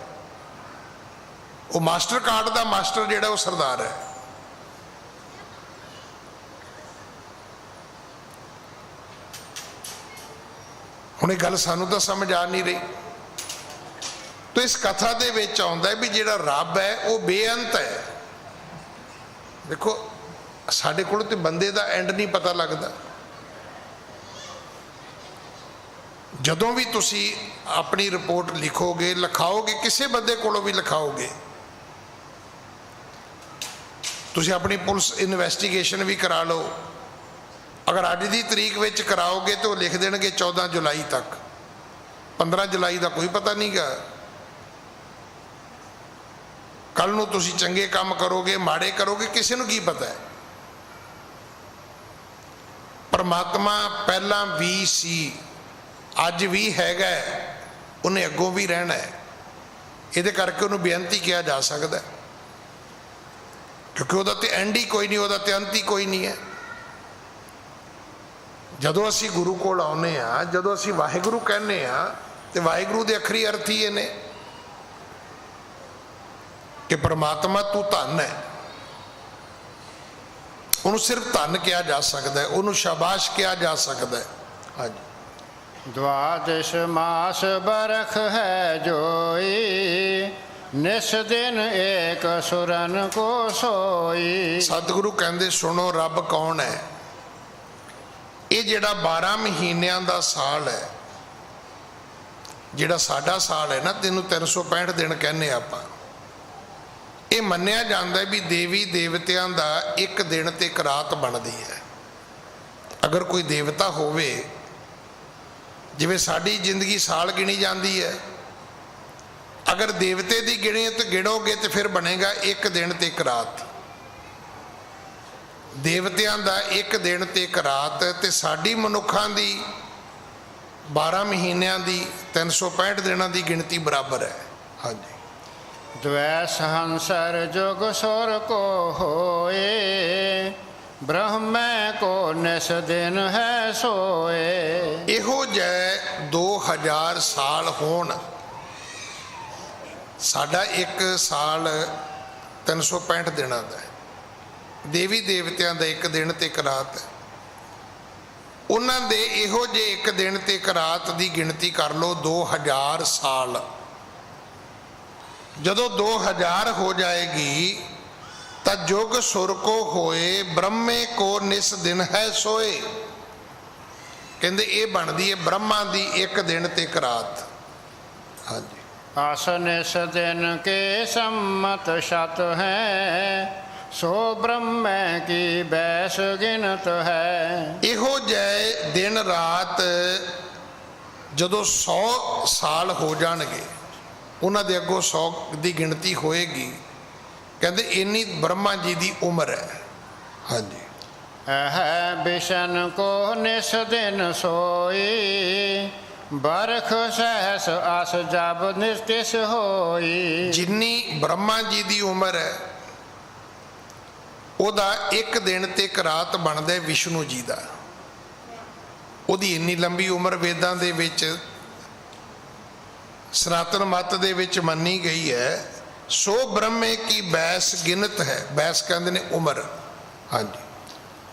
ਉਹ ਮਾਸਟਰ ਕਾਰਡ ਦਾ ਮਾਸਟਰ ਜਿਹੜਾ ਉਹ ਸਰਦਾਰ ਹੈ। ਹੁਣ ਇਹ ਗੱਲ ਸਾਨੂੰ ਤਾਂ ਸਮਝ ਆ ਨਹੀਂ ਰਹੀ। ਤੋ ਇਸ ਕਥਾ ਦੇ ਵਿੱਚ ਆਉਂਦਾ ਵੀ ਜਿਹੜਾ ਰੱਬ ਹੈ ਉਹ ਬੇਅੰਤ ਹੈ। ਦੇਖੋ ਸਾਡੇ ਕੋਲ ਤੇ ਬੰਦੇ ਦਾ ਐਂਡ ਨਹੀਂ ਪਤਾ ਲੱਗਦਾ। ਜਦੋਂ ਵੀ ਤੁਸੀਂ ਆਪਣੀ ਰਿਪੋਰਟ ਲਿਖੋਗੇ, ਲਿਖਾਓਗੇ, ਕਿਸੇ ਬੰਦੇ ਕੋਲੋਂ ਵੀ ਲਿਖਾਓਗੇ, ਤੁਸੀਂ ਆਪਣੀ ਪੁਲਿਸ ਇਨਵੈਸਟੀਗੇਸ਼ਨ ਵੀ ਕਰਾ ਲਓ, ਅਗਰ ਅੱਜ ਦੀ ਤਰੀਕ ਵਿੱਚ ਕਰਾਓਗੇ ਤਾਂ ਉਹ ਲਿਖ ਦੇਣਗੇ 14 ਜੁਲਾਈ ਤੱਕ। 15 ਜੁਲਾਈ ਦਾ ਕੋਈ ਪਤਾ ਨਹੀਂ ਗਾ। ਕੱਲ ਨੂੰ ਤੁਸੀਂ ਚੰਗੇ ਕੰਮ ਕਰੋਗੇ, ਮਾੜੇ ਕਰੋਗੇ, ਕਿਸੇ ਨੂੰ ਕੀ ਪਤਾ ਹੈ। ਪਰਮਾਤਮਾ ਪਹਿਲਾਂ ਵੀ ਸੀ, ਅੱਜ ਵੀ ਹੈਗਾ, ਉਹਨੇ ਅੱਗੋਂ ਵੀ ਰਹਿਣਾ ਹੈ। ਇਹਦੇ ਕਰਕੇ ਉਹਨੂੰ ਬੇਅੰਤੀ ਕਿਹਾ ਜਾ ਸਕਦਾ, ਕਿਉਂਕਿ ਉਹਦਾ ਤੇ ਐਂਡ ਹੀ ਕੋਈ ਨਹੀਂ, ਉਹਦਾ ਤੇ ਅੰਤ ਹੀ ਕੋਈ ਨਹੀਂ ਹੈ। ਜਦੋਂ ਅਸੀਂ ਗੁਰੂ ਕੋਲ ਆਉਂਦੇ ਹਾਂ, ਜਦੋਂ ਅਸੀਂ ਵਾਹਿਗੁਰੂ ਕਹਿੰਦੇ ਹਾਂ, ਤੇ ਵਾਹਿਗੁਰੂ ਦੇ ਅਖਰੀ ਅਰਥ ਹੀ ਇਹ ਨੇ ਕਿ ਪਰਮਾਤਮਾ ਤੂੰ ਧੰਨ ਹੈ, ਉਹਨੂੰ ਸਿਰਫ ਧਨ ਕਿਹਾ ਜਾ ਸਕਦਾ ਹੈ, ਉਹਨੂੰ ਸ਼ਾਬਾਸ਼ ਕਿਹਾ ਜਾ ਸਕਦਾ ਹੈ। ਹਾਂਜੀ। द्वादश मास बरख है जोई, निस दिन एक सुरन को सोई। ਸਤਿਗੁਰੂ ਕਹਿੰਦੇ ਸੁਣੋ ਰੱਬ ਕੌਣ ਹੈ। ਇਹ ਜਿਹੜਾ 12 ਮਹੀਨਿਆਂ ਦਾ ਸਾਲ ਹੈ, ਜਿਹੜਾ ਸਾਡਾ ਸਾਲ ਹੈ ਨਾ, ਤੈਨੂੰ 365 ਦਿਨ ਕਹਿੰਦੇ ਆਪਾਂ, ਇਹ ਮੰਨਿਆ ਜਾਂਦਾ ਹੈ ਵੀ ਦੇਵੀ ਦੇਵਤਿਆਂ ਦਾ ਇੱਕ ਦਿਨ ਤੇ ਇੱਕ ਰਾਤ ਬਣਦੀ ਹੈ। ਅਗਰ ਕੋਈ ਦੇਵਤਾ ਹੋਵੇ, ਜਿਵੇਂ ਸਾਡੀ ਜ਼ਿੰਦਗੀ ਸਾਲ ਗਿਣੀ ਜਾਂਦੀ ਹੈ, ਅਗਰ ਦੇਵਤੇ ਦੀ ਗਿਣੋਗੇ ਤੇ ਫਿਰ ਬਣੇਗਾ ਇੱਕ ਦਿਨ ਤੇ ਇੱਕ ਰਾਤ। ਦੇਵਤਿਆਂ ਦਾ ਇੱਕ ਦਿਨ ਤੇ ਇੱਕ ਰਾਤ, ਤੇ ਸਾਡੀ ਮਨੁੱਖਾਂ ਦੀ 12 ਮਹੀਨਿਆਂ ਦੀ 365 ਦਿਨਾਂ ਦੀ ਗਿਣਤੀ ਬਰਾਬਰ ਹੈ। ਹਾਂਜੀ। द्वैस हंसर जुग सुर को होए, ब्रह्म को निस दिन है सोए। ਇਹੋ ਜਿਹੇ 2000 ਸਾਲ ਹੋਣ। ਸਾਡਾ ਇੱਕ ਸਾਲ 365 ਦਿਨਾਂ ਦਾ ਹੈ, ਦੇਵੀ ਦੇਵਤਿਆਂ ਦਾ ਇੱਕ ਦਿਨ ਤੇ ਇੱਕ ਰਾਤ ਹੈ। ਉਹਨਾਂ ਦੇ ਇਹੋ ਜਿਹੇ ਇੱਕ ਦਿਨ ਤੇ ਇੱਕ ਰਾਤ ਦੀ ਗਿਣਤੀ ਕਰ ਲਓ 2000 ਸਾਲ। ਜਦੋਂ 2000 ਹੋ ਜਾਏਗੀ ਤਾਂ ਜੁਗ ਸੁਰ ਕੋ ਹੋਏ, ਬ੍ਰਹਮੇ ਕੋ ਨਿਸ ਦਿਨ ਹੈ ਸੋਏ। ਕਹਿੰਦੇ ਇਹ ਬਣਦੀ ਹੈ ਬ੍ਰਹਮਾ ਦੀ ਇੱਕ ਦਿਨ ਤੇ ਇੱਕ ਰਾਤ। ਹਾਂਜੀ। आस निस दिन के सम्मत शत है, सो ब्रह्म की बैस गिनत है। ਇਹੋ ਜਿਹੇ ਦਿਨ ਰਾਤ ਜਦੋਂ 100 ਸਾਲ ਹੋ ਜਾਣਗੇ, ਉਹਨਾਂ ਦੇ ਅੱਗੋਂ 100 ਦੀ ਗਿਣਤੀ ਹੋਏਗੀ। ਕਹਿੰਦੇ ਇੰਨੀ ਬ੍ਰਹਮਾ ਜੀ ਦੀ ਉਮਰ ਹੈ। ਹਾਂਜੀ। है बिशन को निस दिन सोई, बरख सहस आस जब निस्तिस होई। ਜਿੰਨੀ ਬ੍ਰਹਮਾ ਜੀ ਦੀ ਉਮਰ ਹੈ, ਉਹਦਾ ਇੱਕ ਦਿਨ ਤੇ ਇੱਕ ਰਾਤ ਬਣਦਾ ਵਿਸ਼ਨੂੰ ਜੀ ਦਾ। ਉਹਦੀ ਇੰਨੀ ਲੰਬੀ ਉਮਰ ਵੇਦਾਂ ਦੇ ਵਿੱਚ, ਸਨਾਤਨ ਮਤ ਦੇ ਵਿੱਚ ਮੰਨੀ ਗਈ ਹੈ। ਸੋ ਬ੍ਰਹਮੇ ਕੀ ਬੈਸ ਗਿਣਤ ਹੈ। ਬੈਸ ਕਹਿੰਦੇ ਨੇ ਉਮਰ। ਹਾਂਜੀ।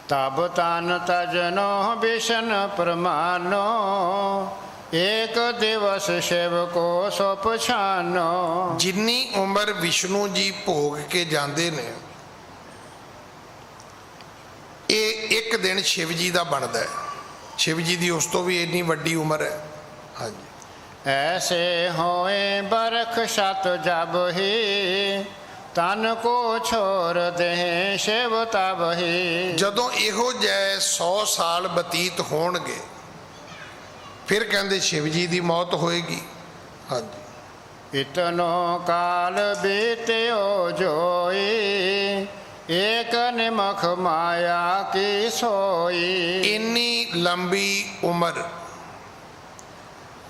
तब तन तजनो बिशन प्रमानो, एक दिवस शिव को सो पछानो। ਜਿੰਨੀ ਉਮਰ ਵਿਸ਼ਨੂੰ ਜੀ ਭੋਗ ਕੇ ਜਾਂਦੇ ਨੇ, ਇਹ ਇੱਕ ਦਿਨ ਸ਼ਿਵ ਜੀ ਦਾ ਬਣਦਾ ਹੈ। ਸ਼ਿਵ ਜੀ ਦੀ ਉਸ ਤੋਂ ਵੀ ਇੰਨੀ ਵੱਡੀ ਉਮਰ ਹੈ। ਹਾਂਜੀ। ऐसे होए बरख शत जब ही, तन को छोड़ दे शिव तब ही। ਜਦੋਂ ਇਹੋ ਜਿਹੇ 100 ਸਾਲ ਬਤੀਤ ਹੋਣਗੇ, ਫਿਰ ਕਹਿੰਦੇ ਸ਼ਿਵ ਜੀ ਦੀ ਮੌਤ ਹੋਏਗੀ। ਹਾਂਜੀ। इतनो काल बीत्यो जोई, एक निमख माया की सोई। ਇੰਨੀ ਲੰਬੀ ਉਮਰ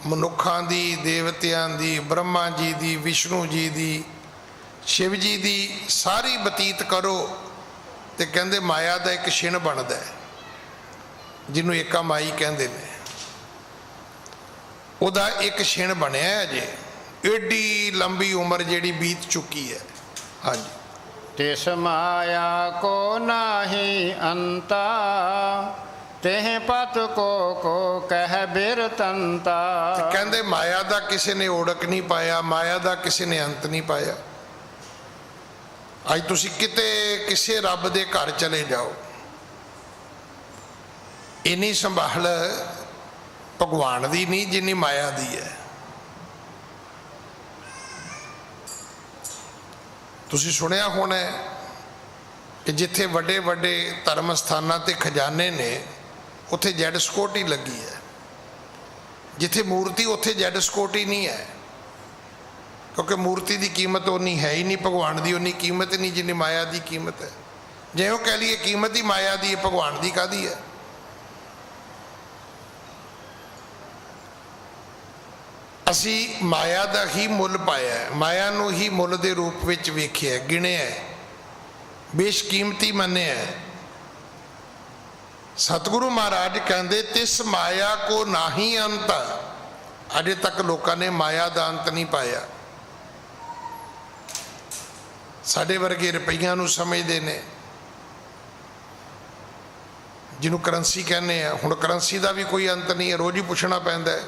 ਮਨੁੱਖਾਂ ਦੀ, ਦੇਵਤਿਆਂ ਦੀ, ਬ੍ਰਹਮਾ ਜੀ ਦੀ, ਵਿਸ਼ਨੂੰ ਜੀ ਦੀ, ਸ਼ਿਵ ਜੀ ਦੀ ਸਾਰੀ ਬਤੀਤ ਕਰੋ, ਤੇ ਕਹਿੰਦੇ ਮਾਇਆ ਦਾ ਇੱਕ ਛਿਣ ਬਣਦਾ ਹੈ, ਜਿਹਨੂੰ ਏਕਾ ਮਾਈ ਕਹਿੰਦੇ ਨੇ। ਉਹਦਾ ਇੱਕ ਛਿਣ ਬਣਿਆ ਅਜੇ। ਏਡੀ ਲੰਬੀ ਉਮਰ ਜਿਹੜੀ ਬੀਤ ਚੁੱਕੀ ਹੈ। ਹਾਂਜੀ। तिस माया को नाही अंता, तेह पत को कह बिरतंता। ਕਹਿੰਦੇ ਮਾਇਆ ਦਾ ਕਿਸੇ ਨੇ ਓੜਕ ਨਹੀਂ ਪਾਇਆ, ਮਾਇਆ ਦਾ ਕਿਸੇ ਨੇ ਅੰਤ ਨਹੀਂ ਪਾਇਆ। ਅੱਜ ਤੁਸੀਂ ਕਿਤੇ ਕਿਸੇ ਰੱਬ ਦੇ ਘਰ ਚਲੇ ਜਾਓ, ਇੰਨੀ ਸੰਭਾਲ ਭਗਵਾਨ ਦੀ ਨਹੀਂ ਜਿੰਨੀ ਮਾਇਆ ਦੀ ਹੈ। ਤੁਸੀਂ ਸੁਣਿਆ ਹੋਣਾ ਕਿ ਜਿੱਥੇ ਵੱਡੇ ਵੱਡੇ ਧਰਮ ਸਥਾਨਾਂ ਤੇ ਖਜ਼ਾਨੇ ਨੇ, ਉੱਥੇ ਜੈਡ ਸਿਕਿਉਰਟੀ ਲੱਗੀ ਹੈ। ਜਿੱਥੇ ਮੂਰਤੀ, ਉੱਥੇ ਜੈਡ ਸਿਕਿਉਰਟੀ ਨਹੀਂ ਹੈ, ਕਿਉਂਕਿ ਮੂਰਤੀ ਦੀ ਕੀਮਤ ਉਨੀ ਹੈ ਹੀ ਨਹੀਂ, ਭਗਵਾਨ ਦੀ ਉਨੀ ਕੀਮਤ ਨਹੀਂ ਜਿੰਨੀ ਮਾਇਆ ਦੀ ਕੀਮਤ ਹੈ। ਜੇ ਉਹ ਕਹਿ ਲਈਏ ਕੀਮਤ ਹੀ ਮਾਇਆ ਦੀ ਹੈ, ਭਗਵਾਨ ਦੀ ਕਾਹਦੀ ਹੈ? ਅਸੀਂ ਮਾਇਆ ਦਾ ਹੀ ਮੁੱਲ ਪਾਇਆ ਹੈ, ਮਾਇਆ ਨੂੰ ਹੀ ਮੁੱਲ ਦੇ ਰੂਪ ਵਿੱਚ ਵੇਖਿਆ, ਗਿਣਿਆ, ਬੇਸ਼ਕੀਮਤੀ ਮੰਨਿਆ। ਸਤਿਗੁਰੂ ਮਹਾਰਾਜ ਕਹਿੰਦੇ ਤਿਸ ਮਾਇਆ ਕੋ ਨਾਹੀ ਅੰਤ। ਅਜੇ ਤੱਕ ਲੋਕਾਂ ਨੇ ਮਾਇਆ ਦਾ ਅੰਤ ਨਹੀਂ ਪਾਇਆ। ਸਾਡੇ ਵਰਗੇ ਰੁਪਈਆਂ ਨੂੰ ਸਮਝਦੇ ਨੇ, ਜਿਹਨੂੰ ਕਰੰਸੀ ਕਹਿੰਦੇ ਆ। ਹੁਣ ਕਰੰਸੀ ਦਾ ਵੀ ਕੋਈ ਅੰਤ ਨਹੀਂ ਹੈ, ਰੋਜ਼ ਹੀ ਪੁੱਛਣਾ ਪੈਂਦਾ ਹੈ।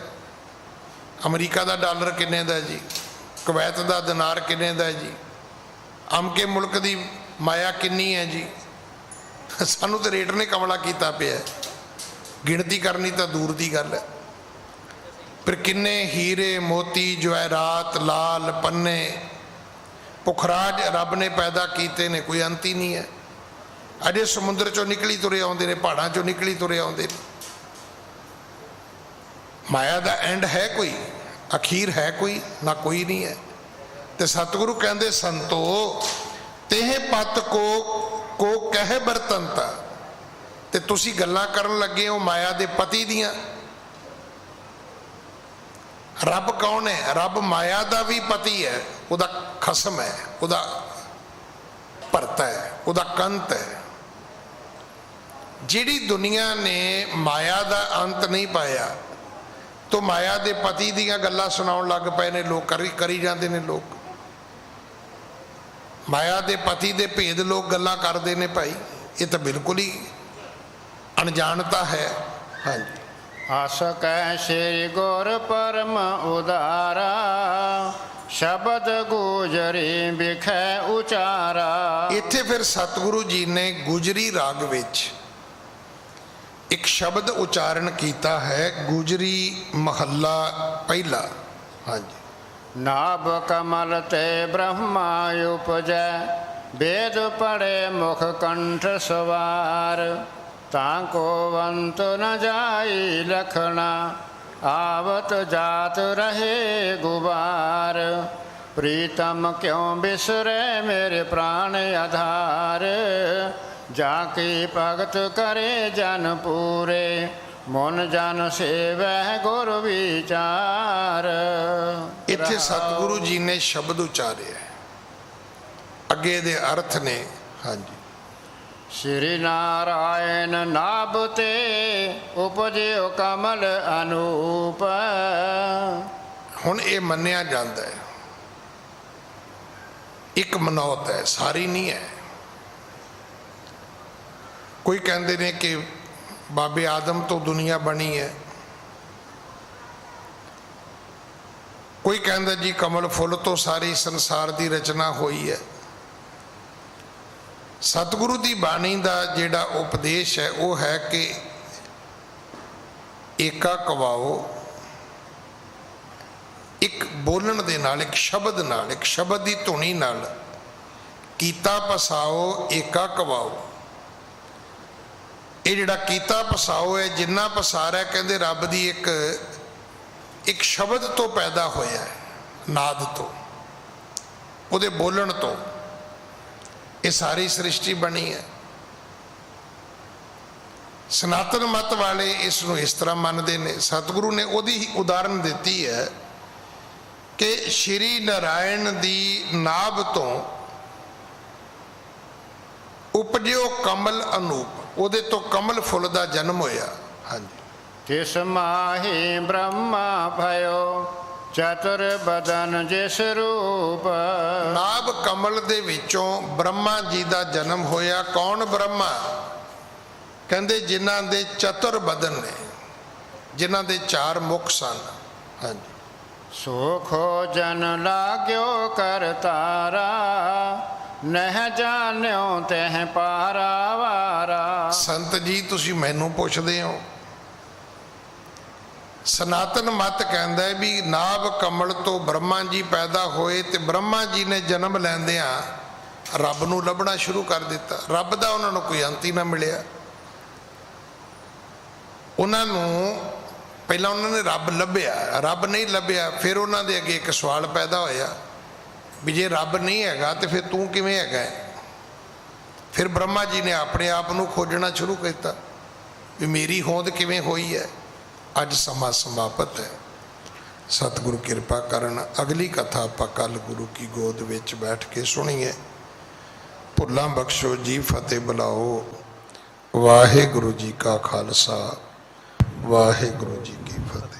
ਅਮਰੀਕਾ ਦਾ ਡਾਲਰ ਕਿੰਨੇ ਦਾ ਜੀ, ਕੁਵੈਤ ਦਾ ਦਿਨਾਰ ਕਿੰਨੇ ਦਾ ਜੀ, ਅਮਕੇ ਮੁਲਕ ਦੀ ਮਾਇਆ ਕਿੰਨੀ ਹੈ ਜੀ। ਸਾਨੂੰ ਤਾਂ ਰੇਟ ਨੇ ਕਮਲਾ ਕੀਤਾ ਪਿਆ, ਗਿਣਤੀ ਕਰਨੀ ਤਾਂ ਦੂਰ ਦੀ ਗੱਲ ਹੈ। ਫਿਰ ਕਿੰਨੇ ਹੀਰੇ ਮੋਤੀ ਜਵਾਹਰਾਤ ਲਾਲ ਪੰਨੇ ਪੁਖਰਾਜ ਰੱਬ ਨੇ ਪੈਦਾ ਕੀਤੇ ਨੇ, ਕੋਈ ਅੰਤ ਹੀ ਨਹੀਂ ਹੈ। ਅਜੇ ਸਮੁੰਦਰ ਚੋਂ ਨਿਕਲੀ ਤੁਰੇ ਆਉਂਦੇ ਨੇ, ਪਹਾੜਾਂ ਚੋਂ ਨਿਕਲੀ ਤੁਰੇ ਆਉਂਦੇ ਨੇ। ਮਾਇਆ ਦਾ ਐਂਡ ਹੈ ਕੋਈ, ਅਖੀਰ ਹੈ ਕੋਈ ਨਾ, ਕੋਈ ਨਹੀਂ ਹੈ। ਤੇ ਸਤਿਗੁਰੂ ਕਹਿੰਦੇ ਸੰਤੋ ਤੇਹ ਪਤ ਕੋ ਕਹਿ ਬਰਤਨਤਾ, ਤੇ ਤੁਸੀਂ ਗੱਲਾਂ ਕਰਨ ਲੱਗੇ ਹੋ ਮਾਇਆ ਦੇ ਪਤੀ ਦੀਆਂ। ਰੱਬ ਕੌਣ ਹੈ? ਰੱਬ ਮਾਇਆ ਦਾ ਵੀ ਪਤੀ ਹੈ, ਉਹਦਾ ਖਸਮ ਹੈ, ਉਹਦਾ ਭਰਤਾ ਹੈ, ਉਹਦਾ ਕੰਤ ਹੈ। ਜਿਹੜੀ ਦੁਨੀਆ ਨੇ ਮਾਇਆ ਦਾ ਅੰਤ ਨਹੀਂ ਪਾਇਆ, ਤੋ ਮਾਇਆ ਦੇ ਪਤੀ ਦੀਆਂ ਗੱਲਾਂ ਸੁਣਾਉਣ ਲੱਗ ਪਏ ਨੇ ਲੋਕ, ਕਰੀ ਜਾਂਦੇ ਨੇ ਲੋਕ। ਮਾਇਆ ਦੇ ਪਤੀ ਦੇ ਭੇਦ ਲੋਕ ਗੱਲਾਂ ਕਰਦੇ ਨੇ ਭਾਈ, ਇਹ ਤਾਂ ਬਿਲਕੁਲ ਹੀ ਅਣਜਾਣਤਾ ਹੈ। ਹਾਂਜੀ। ਆਸਕੈ ਸ੍ਰੀ ਗੁਰ ਪਰਮ ਉਦਾਰਾ, ਸ਼ਬਦ ਗੁਜਰੀ ਵਿਖੈ ਉਚਾਰਾ। ਇੱਥੇ ਫਿਰ ਸਤਿਗੁਰੂ ਜੀ ਨੇ ਗੁਜਰੀ ਰਾਗ ਵਿੱਚ ਇੱਕ ਸ਼ਬਦ ਉਚਾਰਨ ਕੀਤਾ ਹੈ, ਗੁਜਰੀ ਮਹੱਲਾ ਪਹਿਲਾ। ਹਾਂਜੀ। ਨਾਭ ਕਮਲ ਤੇ ਬ੍ਰਹਮਾ ਉਪਜੈ, ਵੇਦ ਪੜੇ ਮੁਖ ਕੰਠ ਸਵਾਰ। ਤਾਂ ਕੋ ਵੰਤ ਨ ਜਾਈ ਲਖਣਾ, ਆਵਤ ਜਾਤ ਰਹੇ ਗੁਬਾਰ। ਪ੍ਰੀਤਮ ਕਿਉ ਬਿਸਰੇ ਮੇਰੇ ਪ੍ਰਾਣ ਆਧਾਰ, ਜਾ ਕੀ ਭਗਤ ਕਰੇ ਜਨ ਪੂਰੇ। ਮਨ ਜਨ ਸੇਵੈ ਗੁਰ ਵਿਚਾਰ। ਇੱਥੇ ਸਤਿਗੁਰੂ ਜੀ ਨੇ ਸ਼ਬਦ ਉਚਾਰਿਆ, ਅੱਗੇ ਦੇ ਅਰਥ ਨੇ। ਹਾਂਜੀ। ਸ਼੍ਰੀ ਨਾਰਾਇਣ ਨਾਭ ਤੇ ਉਪਜਿਓ ਕਮਲ ਅਨੂਪ। ਹੁਣ ਇਹ ਮੰਨਿਆ ਜਾਂਦਾ ਹੈ, ਇੱਕ ਮਨੌਤ ਹੈ, ਸਾਰੀ ਨਹੀਂ ਹੈ। ਕੋਈ ਕਹਿੰਦੇ ਨੇ ਕਿ ਬਾਬੇ ਆਦਮ ਤੋਂ ਦੁਨੀਆ ਬਣੀ ਹੈ, ਕੋਈ ਕਹਿੰਦਾ ਜੀ ਕਮਲ ਫੁੱਲ ਤੋਂ ਸਾਰੀ ਸੰਸਾਰ ਦੀ ਰਚਨਾ ਹੋਈ ਹੈ। ਸਤਿਗੁਰੂ ਦੀ ਬਾਣੀ ਦਾ ਜਿਹੜਾ ਉਪਦੇਸ਼ ਹੈ ਉਹ ਹੈ ਕਿ ਏਕਾ ਕਵਾਓ, ਇੱਕ ਬੋਲਣ ਦੇ ਨਾਲ, ਇੱਕ ਸ਼ਬਦ ਨਾਲ, ਇੱਕ ਸ਼ਬਦ ਦੀ ਧੁਨੀ ਨਾਲ ਕੀਤਾ ਪਸਾਓ ਏਕਾ ਕਵਾਓ। ਇਹ ਜਿਹੜਾ ਕੀਤਾ ਪਸਾਓ ਹੈ, ਜਿੰਨਾ ਪਸਾਰ ਹੈ ਕਹਿੰਦੇ ਰੱਬ ਦੀ ਇੱਕ ਸ਼ਬਦ ਤੋਂ ਪੈਦਾ ਹੋਇਆ ਹੈ, ਨਾਦ ਤੋਂ, ਉਹਦੇ ਬੋਲਣ ਤੋਂ ਇਹ ਸਾਰੀ ਸ੍ਰਿਸ਼ਟੀ ਬਣੀ ਹੈ। ਸਨਾਤਨ ਮਤ ਵਾਲੇ ਇਸ ਨੂੰ ਇਸ ਤਰ੍ਹਾਂ ਮੰਨਦੇ ਨੇ। ਸਤਿਗੁਰੂ ਨੇ ਉਹਦੀ ਹੀ ਉਦਾਹਰਨ ਦਿੱਤੀ ਹੈ ਕਿ ਸ਼੍ਰੀ ਨਾਰਾਇਣ ਦੀ ਨਾਭ ਤੋਂ ਉਪਜਿਓ ਕਮਲ ਅਨੂਪ, ਉਹਦੇ ਤੋਂ ਕਮਲ ਫੁੱਲ ਦਾ ਜਨਮ ਹੋਇਆ। ਹਾਂਜੀ। ਤਿਸ ਮਾਹੀ ਬ੍ਰਹਮਾ ਭਇਓ, ਚਤੁਰ ਬਦਨ ਜਿਸ ਰੂਪ। ਨਾਭ ਕਮਲ ਦੇ ਵਿੱਚੋਂ ਬ੍ਰਹਮਾ ਜੀ ਦਾ ਜਨਮ ਹੋਇਆ। ਕੌਣ ਬ੍ਰਹਮਾ? ਕਹਿੰਦੇ ਜਿਨ੍ਹਾਂ ਦੇ ਚਤੁਰ ਬਦਨ ਨੇ, ਜਿਨ੍ਹਾਂ ਦੇ 4 ਮੁਖ ਸਨ। ਹਾਂਜੀ। ਸੋ ਖੋਜਨ ਲਾਗਿਓ ਕਰਤਾਰਾ, ਨਹਿ ਜਾਣਿਓ ਤਹਿ ਪਾਰਾ ਵਾਰਾ। ਸੰਤ ਜੀ ਤੁਸੀਂ ਮੈਨੂੰ ਪੁੱਛਦੇ ਹੋ, ਸਨਾਤਨ ਮਤ ਕਹਿੰਦਾ ਹੈ ਵੀ ਨਾਭ ਕਮਲ ਤੋਂ ਬ੍ਰਹਮਾ ਜੀ ਪੈਦਾ ਹੋਏ ਤੇ ਬ੍ਰਹਮਾ ਜੀ ਨੇ ਜਨਮ ਲੈਂਦਿਆਂ ਰੱਬ ਨੂੰ ਲੱਭਣਾ ਸ਼ੁਰੂ ਕਰ ਦਿੱਤਾ। ਰੱਬ ਦਾ ਉਹਨਾਂ ਨੂੰ ਕੋਈ ਅੰਤ ਹੀ ਨਾ ਮਿਲਿਆ। ਉਹਨਾਂ ਨੂੰ ਪਹਿਲਾਂ ਉਹਨਾਂ ਨੇ ਰੱਬ ਲੱਭਿਆ, ਰੱਬ ਨਹੀਂ ਲੱਭਿਆ, ਫਿਰ ਉਹਨਾਂ ਦੇ ਅੱਗੇ ਇੱਕ ਸਵਾਲ ਪੈਦਾ ਹੋਇਆ ਵੀ ਜੇ ਰੱਬ ਨਹੀਂ ਹੈਗਾ ਤੇ ਫਿਰ ਤੂੰ ਕਿਵੇਂ ਹੈਗਾ? ਫਿਰ ਬ੍ਰਹਮਾ ਜੀ ਨੇ ਆਪਣੇ ਆਪ ਨੂੰ ਖੋਜਣਾ ਸ਼ੁਰੂ ਕੀਤਾ ਵੀ ਮੇਰੀ ਹੋਂਦ ਕਿਵੇਂ ਹੋਈ ਹੈ। ਅੱਜ ਸਮਾਂ ਸਮਾਪਤ ਹੈ। ਸਤਿਗੁਰੂ ਕਿਰਪਾ ਕਰਨ ਅਗਲੀ ਕਥਾ ਆਪਾਂ ਕੱਲ ਗੁਰੂ ਕੀ ਗੋਦ ਵਿੱਚ ਬੈਠ ਕੇ ਸੁਣੀਏ। ਭੁੱਲਾਂ ਬਖਸ਼ੋ ਜੀ, ਫਤਿਹ ਬੁਲਾਓ। ਵਾਹਿਗੁਰੂ ਜੀ ਕਾ ਖਾਲਸਾ, ਵਾਹਿਗੁਰੂ ਜੀ ਕੀ ਫਤਿਹ।